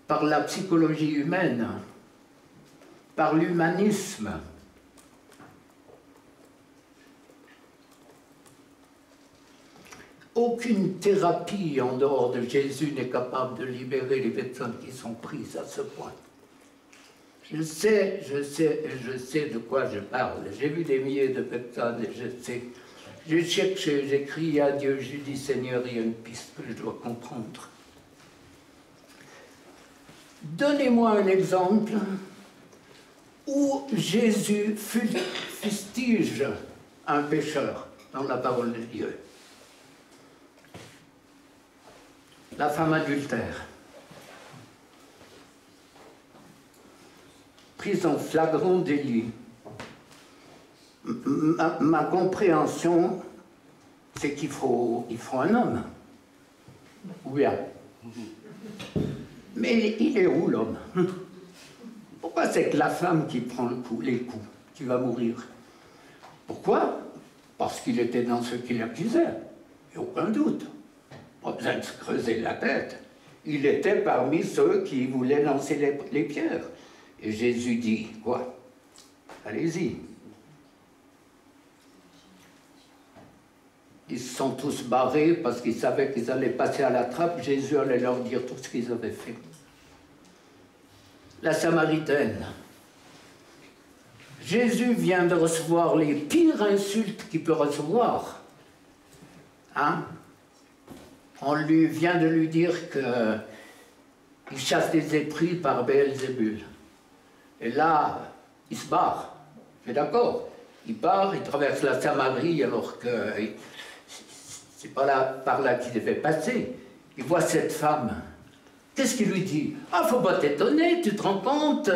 Speaker 1: par la psychologie humaine, par l'humanisme. Aucune thérapie en dehors de Jésus n'est capable de libérer les personnes qui sont prises à ce point. Je sais de quoi je parle. J'ai vu des milliers de personnes et je sais. J'ai cherché, j'ai crié à Dieu, j'ai dit Seigneur, il y a une piste que je dois comprendre. Donnez-moi un exemple où Jésus fustige un pécheur dans la parole de Dieu. La femme adultère, prise en flagrant délit. Ma compréhension, c'est qu'il faut un homme. Ou bien. Mais il est où l'homme? Pourquoi c'est que la femme qui prend les coups, qui va mourir? Pourquoi? Parce qu'il était dans ce qu'il accusait. Il n'y a aucun doute. Pas besoin de se creuser la tête. Il était parmi ceux qui voulaient lancer les pierres. Et Jésus dit, quoi? Allez-y. Ils se sont tous barrés parce qu'ils savaient qu'ils allaient passer à la trappe. Jésus allait leur dire tout ce qu'ils avaient fait. La Samaritaine. Jésus vient de recevoir les pires insultes qu'il peut recevoir. Hein? On lui vient de lui dire qu'il chasse des esprits par Béelzébul. Et là, il se barre. Je suis d'accord. Il part, il traverse la Samarie alors que c'est pas là, par là qu'il devait passer. Il voit cette femme. Qu'est-ce qu'il lui dit? Ah, faut pas t'étonner, tu te rends compte,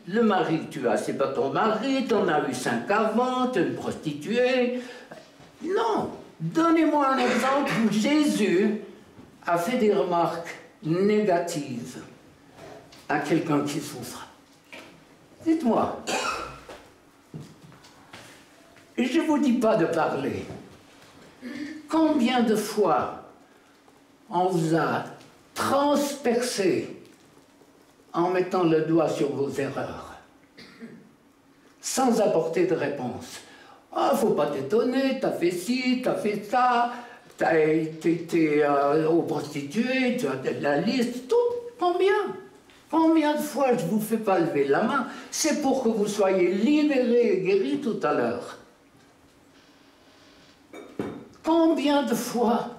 Speaker 1: le mari que tu as, c'est pas ton mari, t'en as eu 5 avant, t'es une prostituée. Non, donnez-moi un exemple où Jésus a fait des remarques négatives à quelqu'un qui souffre. Dites-moi. Et je ne vous dis pas de parler. Combien de fois on vous a transpercé en mettant le doigt sur vos erreurs, sans apporter de réponse? Ah, faut pas t'étonner, t'as fait ci, t'as fait ça, t'as été aux prostituées, tu as de la liste, tout. Combien? Combien de fois je ne vous fais pas lever la main? C'est pour que vous soyez libérés et guéris tout à l'heure. Combien de fois?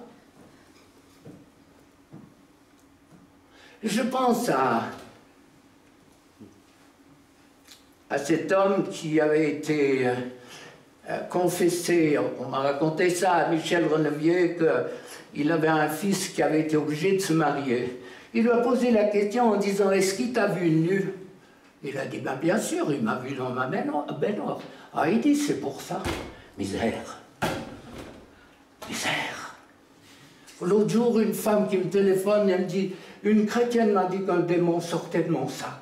Speaker 1: Je pense à cet homme qui avait été confessé, on m'a raconté ça à Michel Renevier, qu'il avait un fils qui avait été obligé de se marier. Il lui a posé la question en disant « Est-ce qu'il t'a vu nu ?» Il a dit ben, « Bien sûr, il m'a vu dans ma baignoire. » Ah, il dit « C'est pour ça. » Misère. Misère. L'autre jour, une femme qui me téléphone, elle me dit « Une chrétienne m'a dit qu'un démon sortait de mon sac. »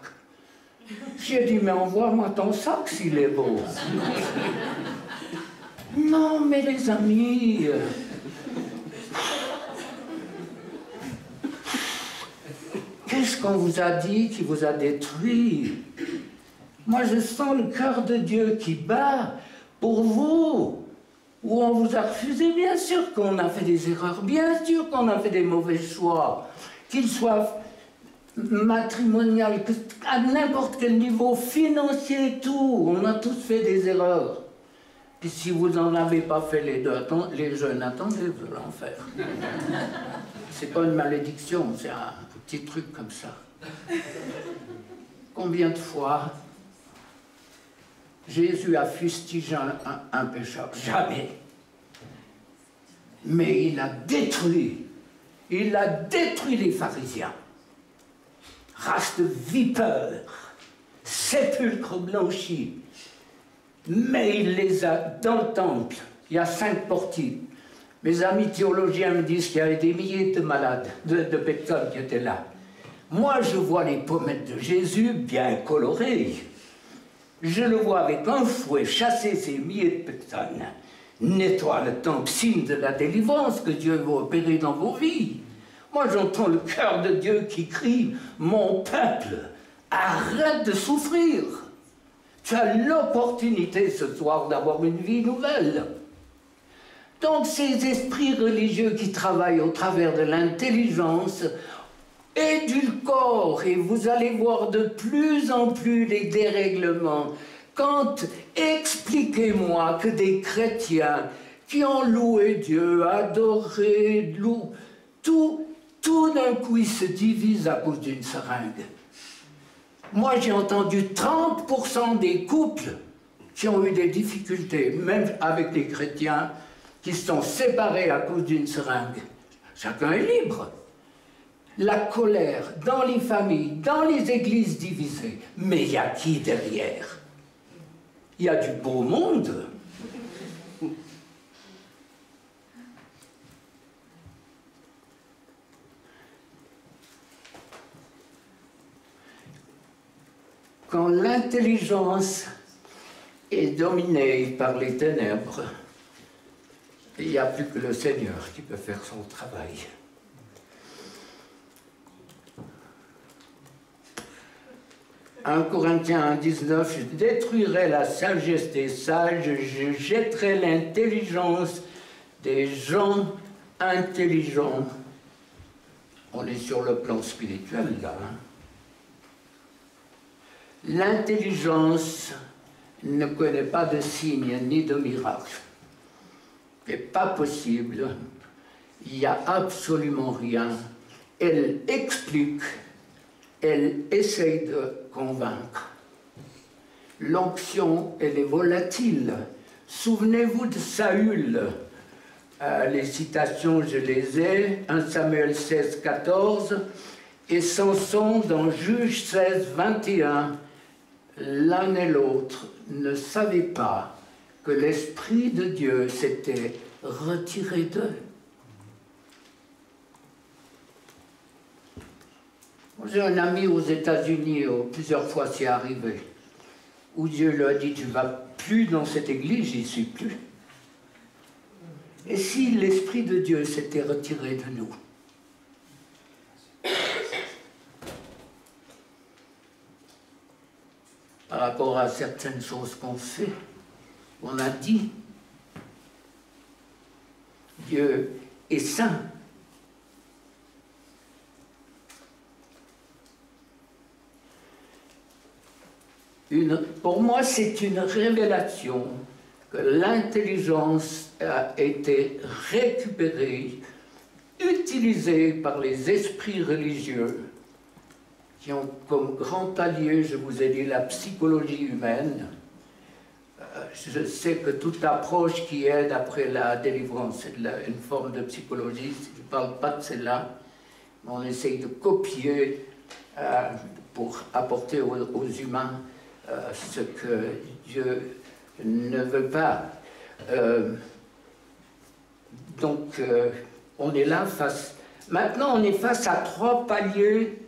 Speaker 1: J'ai dit « Mais envoie-moi ton sac s'il est beau. » Non, mais les amis... Qu'est-ce qu'on vous a dit qui vous a détruit? Moi, je sens le cœur de Dieu qui bat pour vous. Où on vous a refusé, bien sûr qu'on a fait des erreurs, bien sûr qu'on a fait des mauvais choix, qu'ils soient matrimoniaux, à n'importe quel niveau, financier, tout, on a tous fait des erreurs. Et si vous n'en avez pas fait les jeunes, attendez, vous allez en faire. C'est pas une malédiction, c'est un petit truc comme ça. Combien de fois Jésus a fustigé un pécheur? Jamais. Mais il a détruit les pharisiens. Race de vipères, sépulcre blanchi. Mais il les a dans le temple. Il y a 5 portiques. Mes amis théologiens me disent qu'il y avait des milliers de malades, de personnes qui étaient là. Moi, je vois les pommettes de Jésus bien colorées. Je le vois avec un fouet chasser ces milliers de personnes. Nettoie le temple, signe de la délivrance que Dieu va opérer dans vos vies. Moi, j'entends le cœur de Dieu qui crie « Mon peuple, arrête de souffrir !» Tu as l'opportunité ce soir d'avoir une vie nouvelle. Donc ces esprits religieux qui travaillent au travers de l'intelligence édulcorent, et vous allez voir de plus en plus les dérèglements. Quand expliquez-moi que des chrétiens qui ont loué Dieu, adoré, tout d'un coup ils se divisent à cause d'une seringue. Moi, j'ai entendu 30% des couples qui ont eu des difficultés, même avec les chrétiens, qui se sont séparés à cause d'une seringue. Chacun est libre. La colère dans les familles, dans les églises divisées. Mais il y a qui derrière? Il y a du beau monde. Quand l'intelligence est dominée par les ténèbres, il n'y a plus que le Seigneur qui peut faire son travail. « 1 Corinthiens 1,19 « Je détruirai la sagesse des sages, je jetterai l'intelligence des gens intelligents. » On est sur le plan spirituel, là. Hein? L'intelligence ne connaît pas de signes ni de miracles. Ce n'est pas possible. Il n'y a absolument rien. Elle explique, elle essaye de convaincre. L'onction, elle est volatile. Souvenez-vous de Saül. Les citations, je les ai. 1 Samuel 16, 14. Et Samson dans Juge 16, 21. L'un et l'autre ne savaient pas que l'Esprit de Dieu s'était retiré d'eux. J'ai un ami aux États-Unis, plusieurs fois c'est arrivé, où Dieu lui a dit « Tu ne vas plus dans cette église, j'y suis plus. » Et si l'Esprit de Dieu s'était retiré de nous? Par rapport à certaines choses qu'on fait, on a dit, Dieu est saint. Pour moi, c'est une révélation que l'intelligence a été récupérée, utilisée par les esprits religieux qui ont comme grand allié, je vous ai dit, la psychologie humaine, je sais que toute approche qui aide après la délivrance, c'est une forme de psychologie, je ne parle pas de celle-là, mais on essaye de copier pour apporter aux humains ce que Dieu ne veut pas. On est là face... Maintenant, on est face à 3 paliers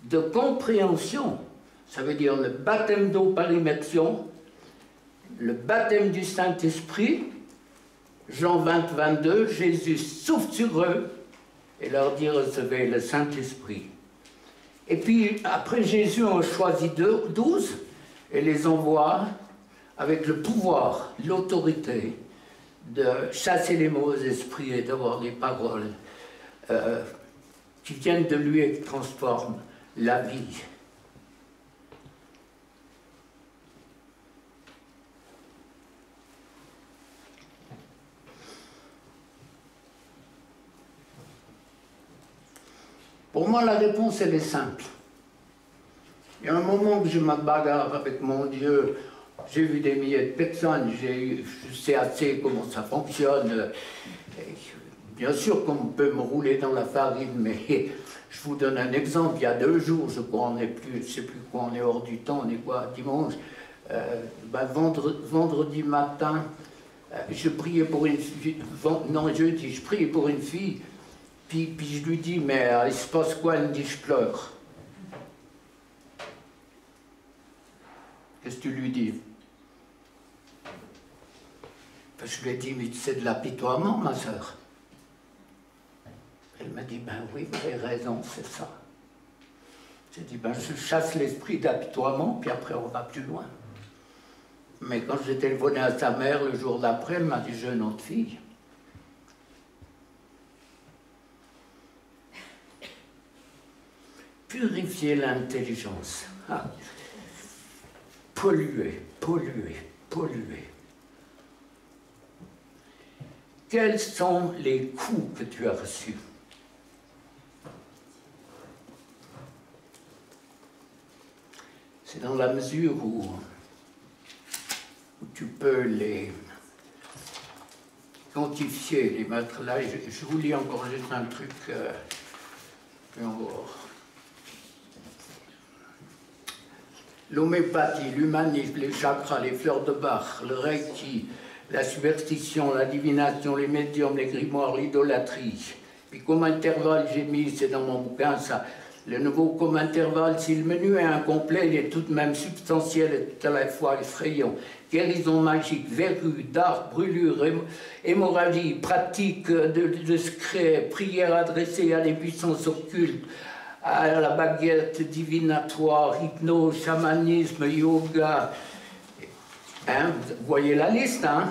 Speaker 1: de compréhension. Ça veut dire le baptême d'eau par immersion, le baptême du Saint-Esprit, Jean 20, 22, Jésus souffle sur eux et leur dit recevez le Saint-Esprit. Et puis après Jésus en choisit 12 et les envoie avec le pouvoir, l'autorité de chasser les mauvais esprits et d'avoir des paroles qui viennent de lui et qui transforment la vie. Pour moi, la réponse, elle est simple. Il y a un moment que je me bagarre avec mon Dieu, j'ai vu des milliers de personnes, je sais assez comment ça fonctionne. Bien sûr qu'on peut me rouler dans la farine, mais je vous donne un exemple. Il y a 2 jours, je crois, on n'est plus, je ne sais plus quoi, on est hors du temps, on est quoi, dimanche. Vendredi matin, je priais pour une fille, non, jeudi, je priais pour une fille. Puis je lui dis, mais il se passe quoi? Elle me dit, je pleure. Qu'est-ce que tu lui dis? Je lui ai dit, mais c'est de l'apitoiement, ma soeur. Elle m'a dit, ben oui, vous avez raison, c'est ça. J'ai dit, ben je chasse l'esprit d'apitoiement, puis après on va plus loin. Mais quand j'ai téléphoné à sa mère le jour d'après, elle m'a dit, j'ai une autre fille. Purifier l'intelligence. Ah. Polluer, polluer, polluer. Quels sont les coups que tu as reçus? C'est dans la mesure où tu peux les quantifier, les mettre là. Je vous lis encore juste un truc. L'homéopathie, l'humanisme, les chakras, les fleurs de Bach, le reiki, la superstition, la divination, les médiums, les grimoires, l'idolâtrie. Puis comme intervalle, j'ai mis, c'est dans mon bouquin ça, le nouveau comme intervalle, si le menu est incomplet, il est tout de même substantiel et tout à la fois effrayant. Guérison magique, verrue, dards, brûlure, hémorragie, pratique de secret, prière adressée à des puissances occultes, à la baguette divinatoire, hypnose, chamanisme, yoga. Hein, vous voyez la liste, hein?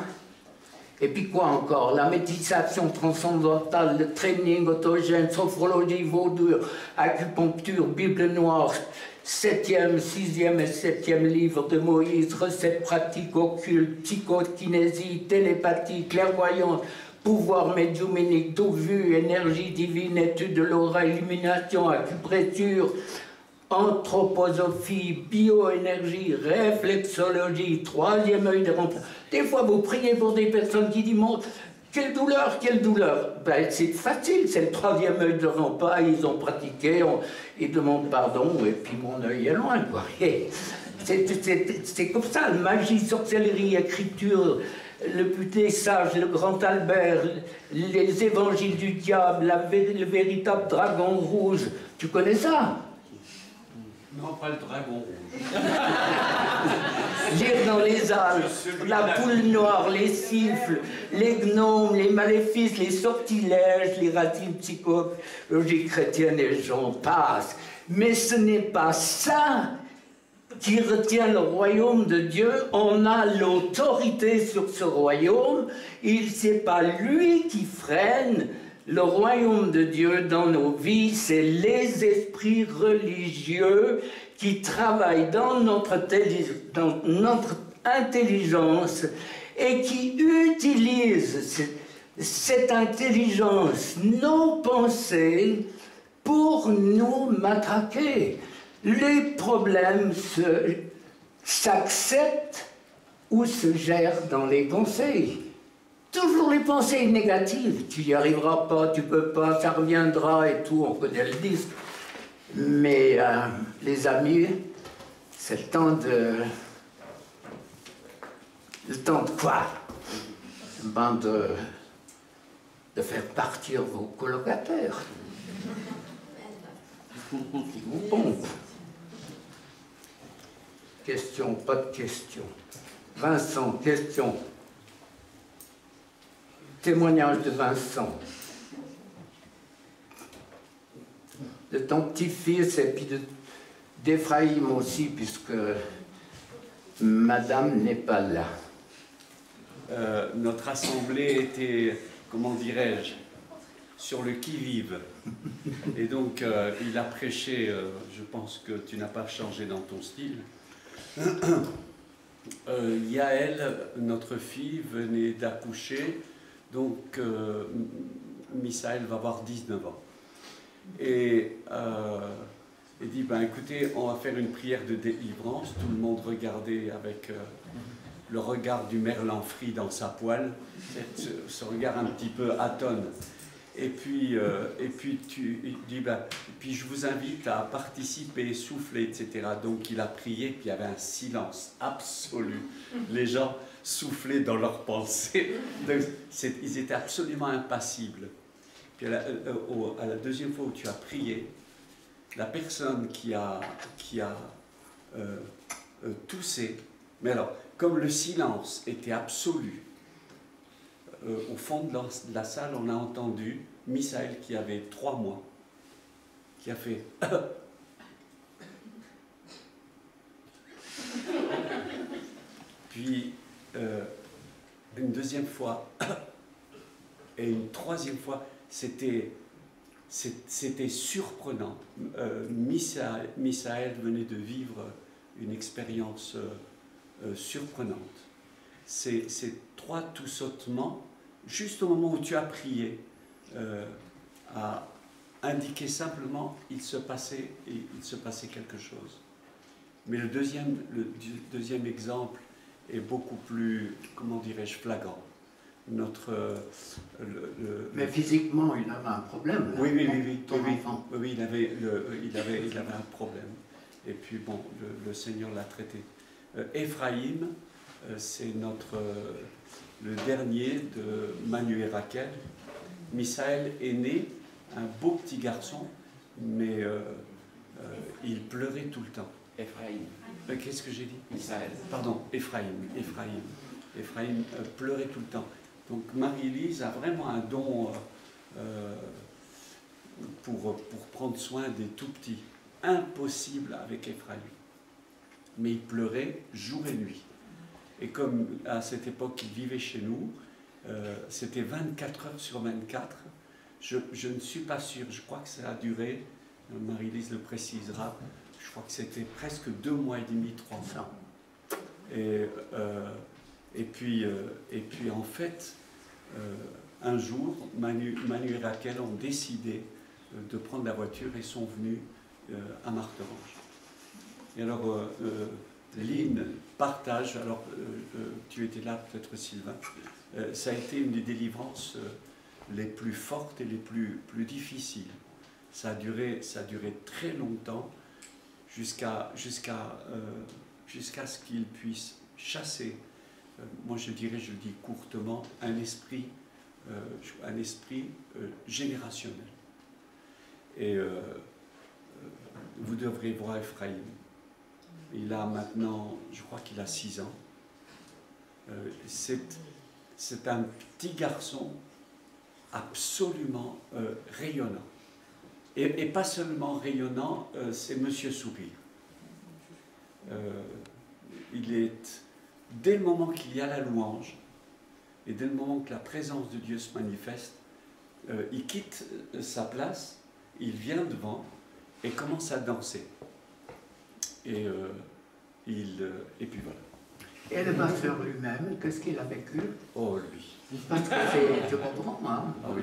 Speaker 1: Et puis quoi encore? La méditation transcendantale, le training autogène, sophrologie, vaudou, acupuncture, Bible noire, 7e, 6e et 7e livre de Moïse, recettes pratiques occultes, psychokinésie, télépathie, clairvoyance, pouvoir médiumnique, tout vu, énergie divine, étude de l'aura, illumination, acupressure, anthroposophie, bioénergie, réflexologie, 3e œil de remplacement. Des fois, vous priez pour des personnes qui disent « Quelle douleur, quelle douleur !» Ben, c'est facile, c'est le 3e œil de rempart, ils ont pratiqué, ils demandent pardon, et puis mon œil est loin, quoi. C'est comme ça, magie, sorcellerie, écriture, le but des sages, le grand Albert, les évangiles du diable, le véritable dragon rouge. Tu connais ça?
Speaker 2: Non, pas le dragon rouge.
Speaker 1: Lire dans les Alpes, la poule noire, les siffles, les gnomes, les maléfices, les sortilèges, les racines psychologiques chrétiennes et j'en passe. Mais ce n'est pas ça qui retient le royaume de Dieu. On a l'autorité sur ce royaume. C'est pas lui qui freine le royaume de Dieu dans nos vies, c'est les esprits religieux qui travaillent dans notre intelligence et qui utilisent cette intelligence, nos pensées, pour nous matraquer. Les problèmes s'acceptent ou se gère dans les conseils. Toujours les pensées négatives. Tu n'y arriveras pas, tu peux pas, ça reviendra et tout, on connaît le disque. Mais les amis, c'est le temps de... Le temps de quoi? Ben de faire partir vos colocataires. Qui vous pompent. Question, pas de question. Vincent, question. Témoignage de Vincent. De ton petit-fils et puis d'Ephraïm aussi, puisque madame n'est pas là.
Speaker 2: Notre assemblée était, comment dirais-je, sur le qui-vive. Et donc, il a prêché, je pense que tu n'as pas changé dans ton style. Yaël, notre fille, venait d'accoucher, donc Misaël va avoir 19 ans. Et il dit, ben, écoutez, on va faire une prière de délivrance. Tout le monde regardait avec le regard du merlan frit dans sa poêle, ce regard un petit peu atone. Et puis il dit, ben, puis je vous invite à participer, souffler, etc. Donc il a prié, puis il y avait un silence absolu. Les gens soufflaient dans leurs pensées. Donc, ils étaient absolument impassibles. Puis à la deuxième fois où tu as prié, la personne qui a toussé, mais alors, comme le silence était absolu, au fond de la salle, on a entendu Misaël qui avait 3 mois, qui a fait puis une deuxième fois et une troisième fois, c'était surprenant. Misaël venait de vivre une expérience surprenante. Ces 3 toussottements, juste au moment où tu as prié, a indiqué simplement il se passait quelque chose. Mais le deuxième exemple est beaucoup plus, comment dirais-je, flagrant.
Speaker 1: Mais physiquement, il avait un problème. Là.
Speaker 2: Oui, il avait un problème. Et puis bon, le Seigneur l'a traité. Ephraïm, c'est le dernier de Manu et Rachel. Misaël est né, un beau petit garçon, mais il pleurait tout le temps.
Speaker 3: Ephraïm.
Speaker 2: Qu'est-ce que j'ai dit?
Speaker 3: Misaël.
Speaker 2: Pardon, Ephraïm pleurait tout le temps. Donc Marie-Lise a vraiment un don pour prendre soin des tout-petits. Impossible avec Ephraïm. Mais il pleurait jour et nuit. Et comme à cette époque il vivait chez nous, c'était 24 heures sur 24. Je ne suis pas sûr, je crois que ça a duré, Marie-Lise le précisera, je crois que c'était presque 2 mois et demi, 3 mois. Et puis en fait, un jour, Manu et Rachel ont décidé de prendre la voiture et sont venus à Marterange. Et alors, Lynn partage, alors tu étais là peut-être Sylvain, ça a été une des délivrances les plus fortes et les plus difficiles. Ça a duré très longtemps jusqu'à ce qu'il puisse chasser, moi je le dis courtement, un esprit générationnel. Et vous devrez voir Ephraïm. Il a maintenant, je crois qu'il a 6 ans. C'est un petit garçon absolument rayonnant. Et pas seulement rayonnant, c'est Monsieur Sourire. Dès le moment qu'il y a la louange, et dès le moment que la présence de Dieu se manifeste, il quitte sa place, il vient devant et commence à danser. Et puis voilà.
Speaker 1: Et le passeur lui-même, qu'est-ce qu'il a vécu?
Speaker 2: Oh, lui.
Speaker 1: Parce que je comprends, hein.
Speaker 2: Ah oui.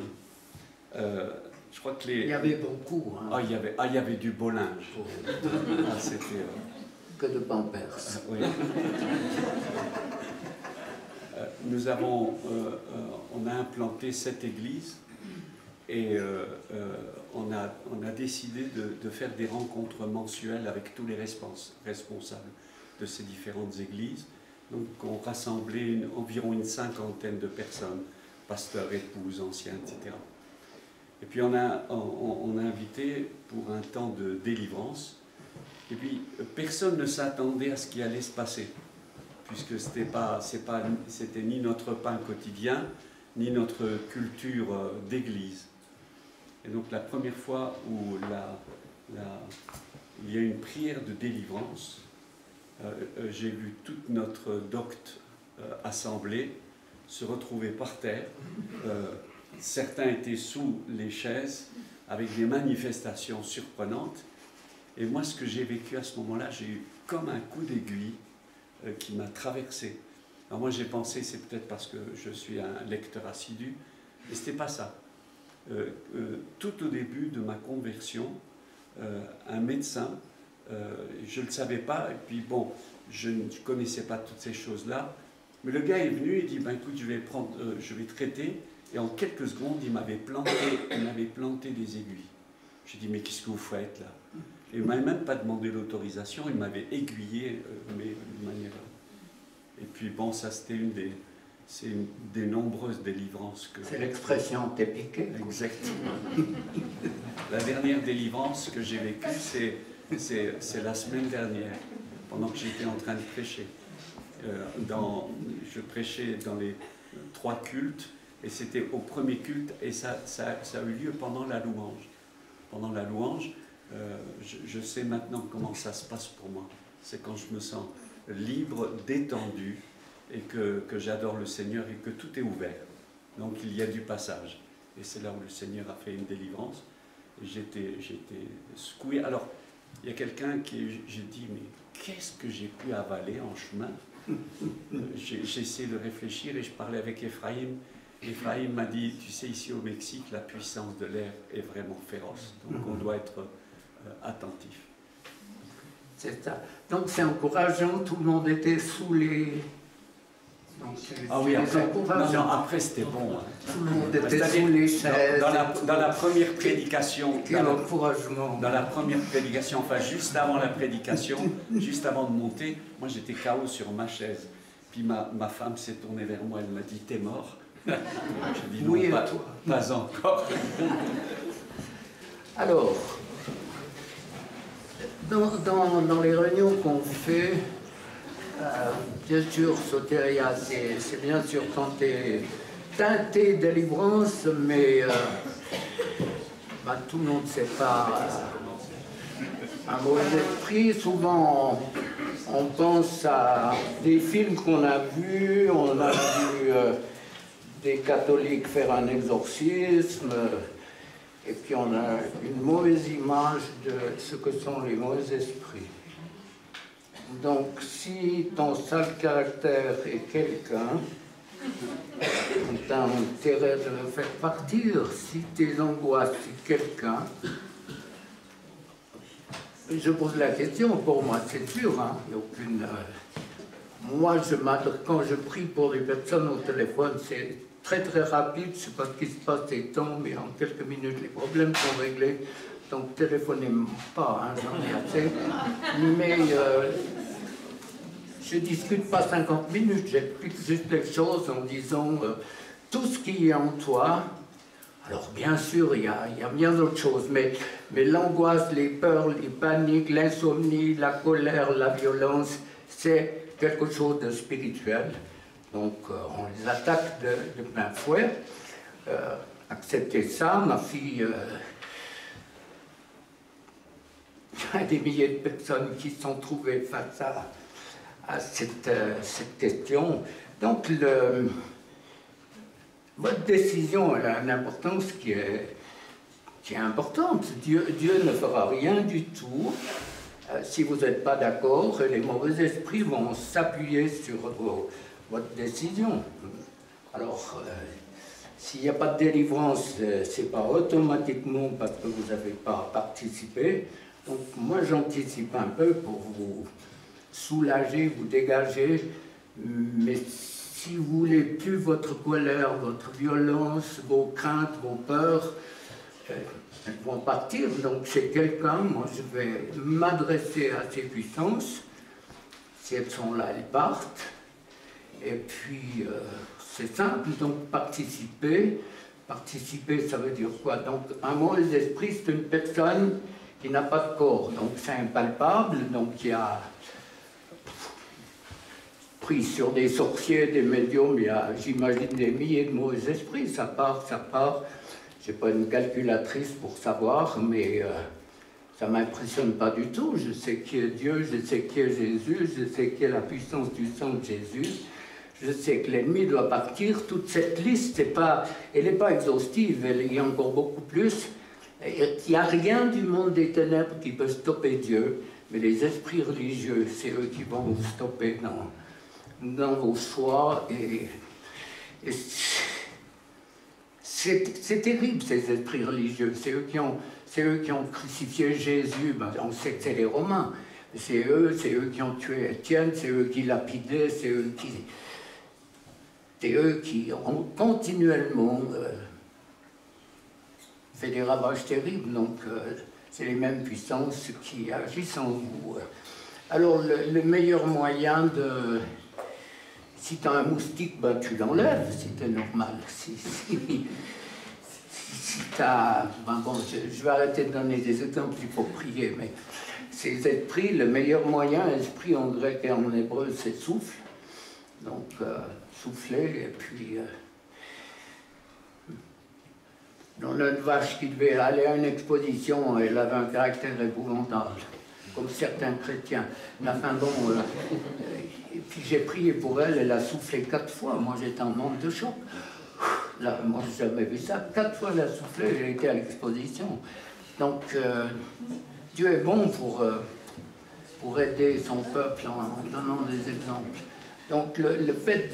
Speaker 2: Je crois que
Speaker 1: il y avait beaucoup. Hein.
Speaker 2: Ah, il y avait du beau linge. C'était...
Speaker 1: Que de pampers.
Speaker 2: Oui. on a implanté 7 églises et on a décidé de faire des rencontres mensuelles avec tous les responsables de ces différentes églises. Donc on rassemblait environ une cinquantaine de personnes, pasteurs, épouses, anciens, etc. Et puis on a invité pour un temps de délivrance. Et puis personne ne s'attendait à ce qui allait se passer, puisque c'était ni notre pain quotidien, ni notre culture d'église. Et donc la première fois où il y a eu une prière de délivrance, j'ai vu toute notre docte assemblée se retrouver par terre. Certains étaient sous les chaises avec des manifestations surprenantes. Et moi, ce que j'ai vécu à ce moment-là, j'ai eu comme un coup d'aiguille qui m'a traversé. Alors moi, j'ai pensé, c'est peut-être parce que je suis un lecteur assidu, mais ce n'était pas ça. Tout au début de ma conversion, un médecin, je ne le savais pas, et puis bon, je ne connaissais pas toutes ces choses-là, mais le gars est venu et dit, ben écoute, je vais traiter, et en quelques secondes, il m'avait planté des aiguilles. J'ai dit, mais qu'est-ce que vous faites là? Et il ne m'avait même pas demandé l'autorisation, il m'avait aiguillé, mais de manière... Et puis bon, ça c'était une des nombreuses délivrances que...
Speaker 1: C'est l'expression t'es piqué.
Speaker 2: Exactement. La dernière délivrance que j'ai vécue, c'est la semaine dernière, pendant que j'étais en train de prêcher. Je prêchais dans les 3 cultes, et c'était au premier culte, et ça a eu lieu pendant la louange. Pendant la louange, je sais maintenant comment ça se passe pour moi. C'est quand je me sens libre, détendu, et que j'adore le Seigneur et que tout est ouvert. Donc il y a du passage. Et c'est là où le Seigneur a fait une délivrance. J'étais secoué. Alors, il y a quelqu'un j'ai dit, mais qu'est-ce que j'ai pu avaler en chemin? J'ai essayé de réfléchir et je parlais avec Ephraïm. Ephraïm m'a dit, tu sais, ici au Mexique, la puissance de l'air est vraiment féroce. Donc on doit être attentif.
Speaker 1: C'est ça. Donc c'est encourageant, tout le monde était sous les... Donc,
Speaker 2: ah oui, après c'était bon. Hein.
Speaker 1: Tout le monde était sous les chaises.
Speaker 2: Dans la première prédication,
Speaker 1: quel encouragement.
Speaker 2: Dans la première prédication, enfin juste avant la prédication, juste avant de monter, moi j'étais KO sur ma chaise. Puis ma femme s'est tournée vers moi, elle m'a dit, t'es mort? J'ai dit non,
Speaker 1: oui,
Speaker 2: pas encore.
Speaker 1: Alors, dans les réunions qu'on fait, bien sûr, Soteria, c'est bien sûr quand tu es teinté de délivrance, mais tout le monde ne sait pas. Un mauvais esprit, souvent on pense à des films qu'on a vus, on a vu des catholiques faire un exorcisme, et puis on a une mauvaise image de ce que sont les mauvais esprits. Donc si ton sale caractère est quelqu'un, tu as intérêt de le faire partir. Si tes angoisses, c'est quelqu'un, je pose la question, pour moi c'est sûr, hein, il n'y a aucune... Moi, quand je prie pour les personnes au téléphone, c'est très très rapide, je ne sais pas ce qui se passe des temps, mais en quelques minutes, les problèmes sont réglés. Donc, téléphonez pas, hein, j'en ai assez. Mais je ne discute pas 50 minutes, j'explique juste les choses en disant tout ce qui est en toi. Alors, bien sûr, il y a bien d'autres choses, mais l'angoisse, les peurs, les paniques, l'insomnie, la colère, la violence, c'est quelque chose de spirituel. Donc, on les attaque de plein fouet. Acceptez ça, ma fille... il y a des milliers de personnes qui se sont trouvées face à cette question. Donc, votre décision elle a une importance qui est importante. Dieu ne fera rien du tout si vous n'êtes pas d'accord, les mauvais esprits vont s'appuyer sur votre décision. Alors, s'il n'y a pas de délivrance, ce n'est pas automatiquement parce que vous n'avez pas participé. Donc, moi, j'anticipe un peu pour vous soulager, vous dégager. Mais si vous voulez plus votre colère, votre violence, vos craintes, vos peurs, elles vont partir. Donc c'est quelqu'un, moi je vais m'adresser à ces puissances. Si elles sont là, elles partent. Et puis c'est simple, donc participer. Participer, ça veut dire quoi? Donc un mauvais esprit, c'est une personne qui n'a pas de corps. Donc c'est impalpable, donc il y a pris sur des sorciers, des médiums, il y a, j'imagine, des milliers de mauvais esprits. Ça part, ça part. Je n'ai pas une calculatrice pour savoir, mais ça ne m'impressionne pas du tout. Je sais qui est Dieu, je sais qui est Jésus, je sais qui est la puissance du sang de Jésus. Je sais que l'ennemi doit partir. Toute cette liste, elle n'est pas exhaustive, il y a encore beaucoup plus. Il n'y a rien du monde des ténèbres qui peut stopper Dieu, mais les esprits religieux, c'est eux qui vont vous stopper dans vos choix. Et c'est terrible, ces esprits religieux. C'est eux qui ont crucifié Jésus. Ben, on sait que c'est les Romains. C'est eux qui ont tué Étienne, c'est eux qui lapidaient, c'est eux qui ont continuellement fait des ravages terribles. Donc, c'est les mêmes puissances qui agissent en vous. Alors, le meilleur moyen de... Si tu as un moustique, ben, tu l'enlèves, c'était normal. Si tu as... Ben bon, je vais arrêter de donner des exemples, il faut prier, mais ces esprits, le meilleur moyen, esprit en grec et en hébreu, c'est souffle. Donc, souffler, et puis... on a une vache qui devait aller à une exposition, elle avait un caractère épouvantable, comme certains chrétiens. La fin, bon... et puis j'ai prié pour elle, elle a soufflé 4 fois. Moi, j'étais en manque de choc. Là, moi, je n'ai jamais vu ça. 4 fois, elle a soufflé, j'ai été à l'exposition. Donc, Dieu est bon pour aider son peuple en donnant des exemples. Donc, le fait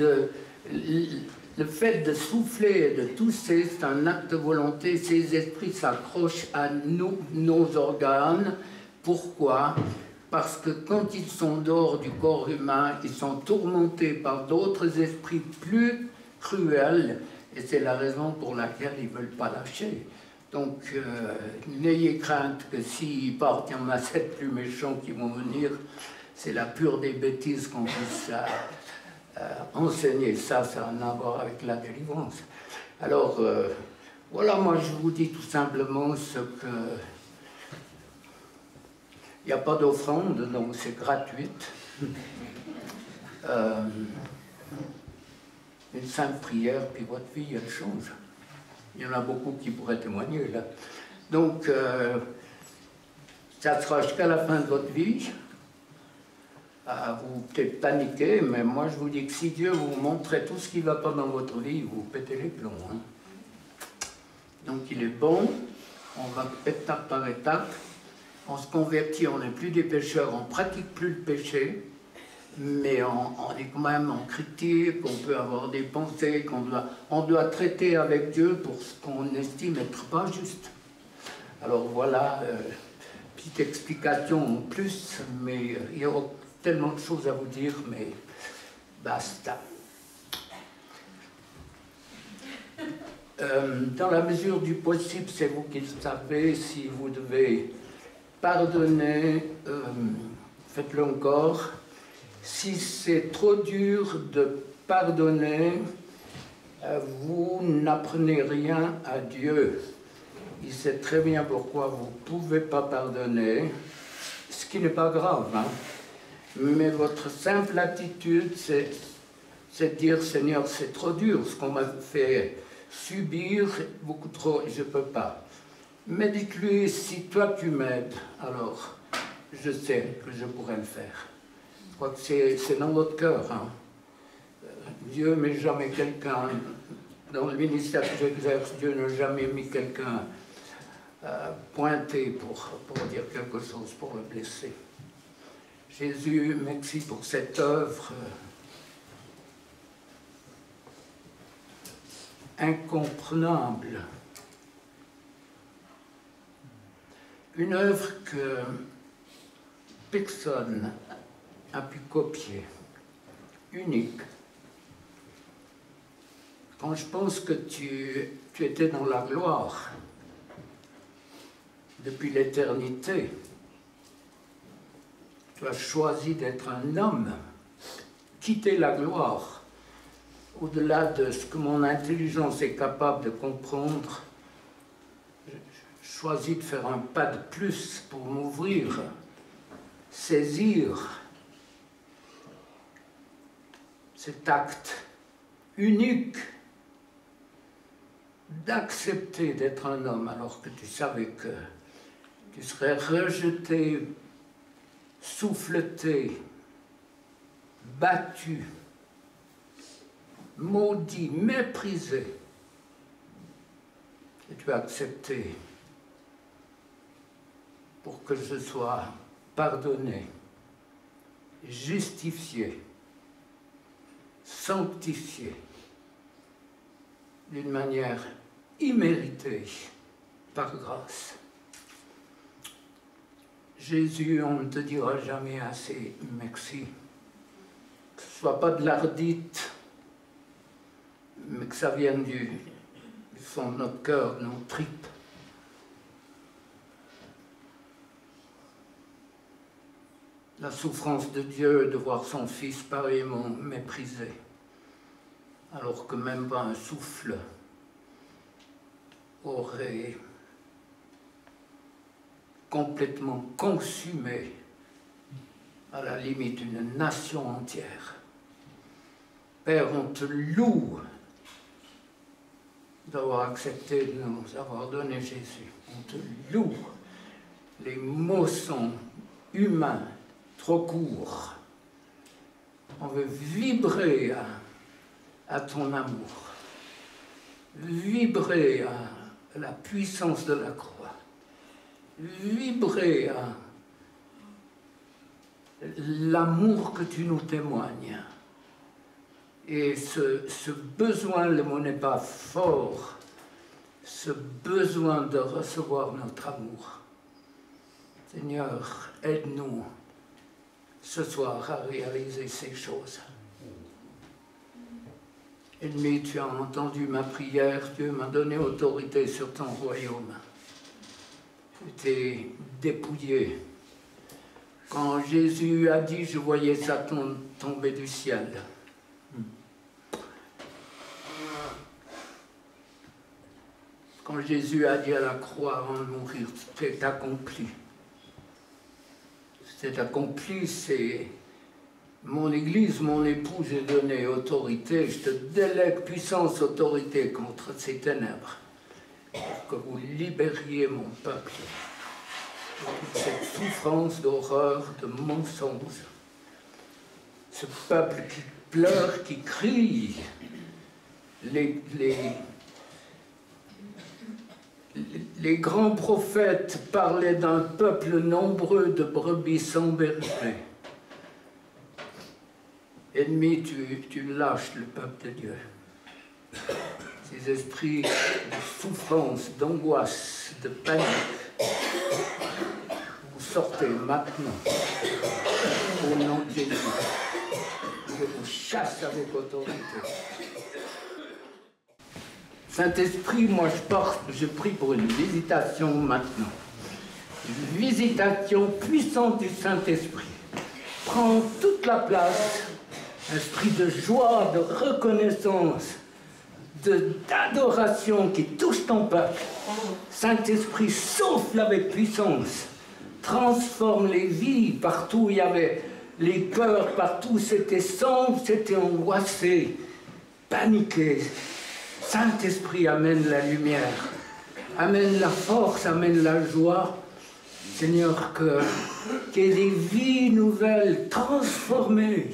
Speaker 1: de souffler et de tousser, c'est un acte de volonté. Ces esprits s'accrochent à nos organes. Pourquoi ? Parce que quand ils sont dehors du corps humain, ils sont tourmentés par d'autres esprits plus cruels, et c'est la raison pour laquelle ils ne veulent pas lâcher. Donc, n'ayez crainte que s'ils partent, il y en a 7 plus méchants qui vont venir. C'est la pure des bêtises qu'on puisse enseigner. Ça a un à voir avec la délivrance. Alors, voilà, moi je vous dis tout simplement ce que... Il n'y a pas d'offrande, donc c'est gratuite. Une simple prière, puis votre vie, elle change. Il y en a beaucoup qui pourraient témoigner, là. Donc, ça sera jusqu'à la fin de votre vie. Vous peut-être paniquer, mais moi je vous dis que si Dieu vous montrait tout ce qui ne va pas dans votre vie, vous pétez les plombs. Hein. Donc il est bon, on va étape par étape. On se convertit, on n'est plus des pécheurs, on ne pratique plus le péché, mais on est quand même en critique, on peut avoir des pensées, on doit traiter avec Dieu pour ce qu'on estime être pas juste. Alors voilà, petite explication en plus, mais il y a tellement de choses à vous dire, mais basta. Dans la mesure du possible, c'est vous qui le savez, si vous devez... Pardonnez, faites-le encore. Si c'est trop dur de pardonner, vous n'apprenez rien à Dieu. Il sait très bien pourquoi vous ne pouvez pas pardonner, ce qui n'est pas grave. Hein. Mais votre simple attitude, c'est de dire, Seigneur, c'est trop dur, ce qu'on m'a fait subir, beaucoup trop, je ne peux pas. Mais dites-lui, si toi tu m'aides, alors je sais que je pourrais le faire. Je crois que c'est dans votre cœur. Hein. Dieu ne met jamais quelqu'un, dans le ministère que j'exerce, Dieu n'a jamais mis quelqu'un pointé pour dire quelque chose, pour le blesser. Jésus, merci pour cette œuvre incomprenable. Une œuvre que personne n'a pu copier, unique. quand je pense que tu étais dans la gloire depuis l'éternité, tu as choisi d'être un homme, quitter la gloire, au-delà de ce que mon intelligence est capable de comprendre, je choisis de faire un pas de plus pour m'ouvrir, saisir cet acte unique d'accepter d'être un homme alors que tu savais que tu serais rejeté, souffleté, battu, maudit, méprisé. Et tu as accepté pour que je sois pardonné, justifié, sanctifié d'une manière imméritée par grâce. Jésus, on ne te dira jamais assez merci. Que ce ne soit pas de l'ardite, mais que ça vienne du fond de notre cœur, de nos tripes. La souffrance de Dieu de voir son Fils pareillement méprisé, alors que même pas un souffle aurait complètement consumé, à la limite, une nation entière. Père, on te loue d'avoir accepté de nous avoir donné Jésus. On te loue. Les mots sont humains, trop courts. On veut vibrer à ton amour, vibrer à la puissance de la croix, vibrer à l'amour que tu nous témoignes. Et ce besoin, le mot n'est pas fort, ce besoin de recevoir notre amour. Seigneur, aide-nous ce soir à réaliser ces choses. Ennemi, tu as entendu ma prière, Dieu m'a donné autorité sur ton royaume. Tu t'es dépouillé. Quand Jésus a dit, je voyais Satan tomber du ciel. Quand Jésus a dit à la croix avant de mourir, c'est accompli. C'est accompli, c'est mon Église, mon époux, j'ai donné autorité, je te délègue puissance, autorité contre ces ténèbres, pour que vous libériez mon peuple de toute cette souffrance, d'horreur, de mensonges. Ce peuple qui pleure, qui crie, les grands prophètes parlaient d'un peuple nombreux de brebis sans berger. Ennemi, tu lâches le peuple de Dieu. Ces esprits de souffrance, d'angoisse, de panique, vous sortez maintenant au nom de Jésus. Je vous chasse avec autorité. Saint-Esprit, moi je prie pour une visitation maintenant. Une visitation puissante du Saint-Esprit. Prends toute la place, esprit de joie, de reconnaissance, d'adoration qui touche ton peuple. Saint-Esprit, souffle avec puissance, transforme les vies partout où il y avait les peurs, partout c'était sombre, c'était angoissé, paniqué. Saint-Esprit, amène la lumière, amène la force, amène la joie. Seigneur, qu'il y ait des vies nouvelles, transformées,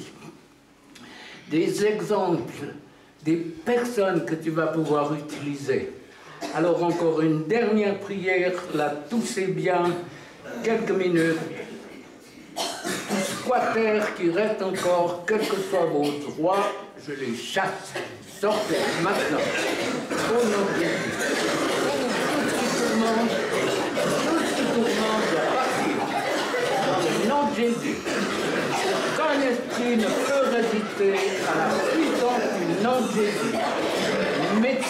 Speaker 1: des exemples, des personnes que tu vas pouvoir utiliser. Alors encore une dernière prière, là, toussez bien, quelques minutes. Tous squatters qui restent encore, quels que soient vos droits, je les chasse. Sortez maintenant, au nom de Jésus. Tout ce qui tourmente doit partir. Dans le nom de Jésus. Aucun esprit ne peut résister à la puissance du nom de Jésus.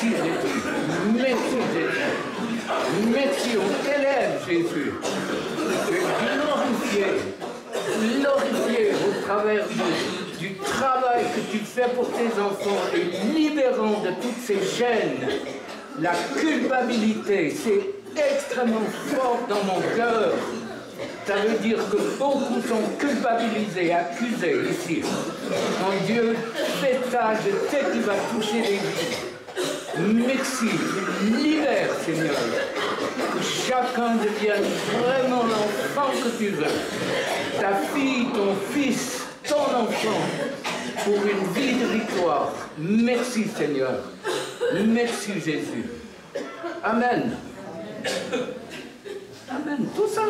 Speaker 1: Merci Jésus. Merci Jésus. Merci, on t'élève Jésus. Glorifié au travers du travail que tu fais pour tes enfants et libérant de toutes ces chaînes la culpabilité. C'est extrêmement fort dans mon cœur. Ça veut dire que beaucoup sont culpabilisés, accusés ici. Quand Dieu fait ça, je sais qu'il va toucher les vies. Merci, libère Seigneur. Que chacun devienne vraiment l'enfant que tu veux. Ta fille, ton fils, ton enfant, pour une vie de victoire. Merci Seigneur. Merci Jésus. Amen. Amen. Tout ça.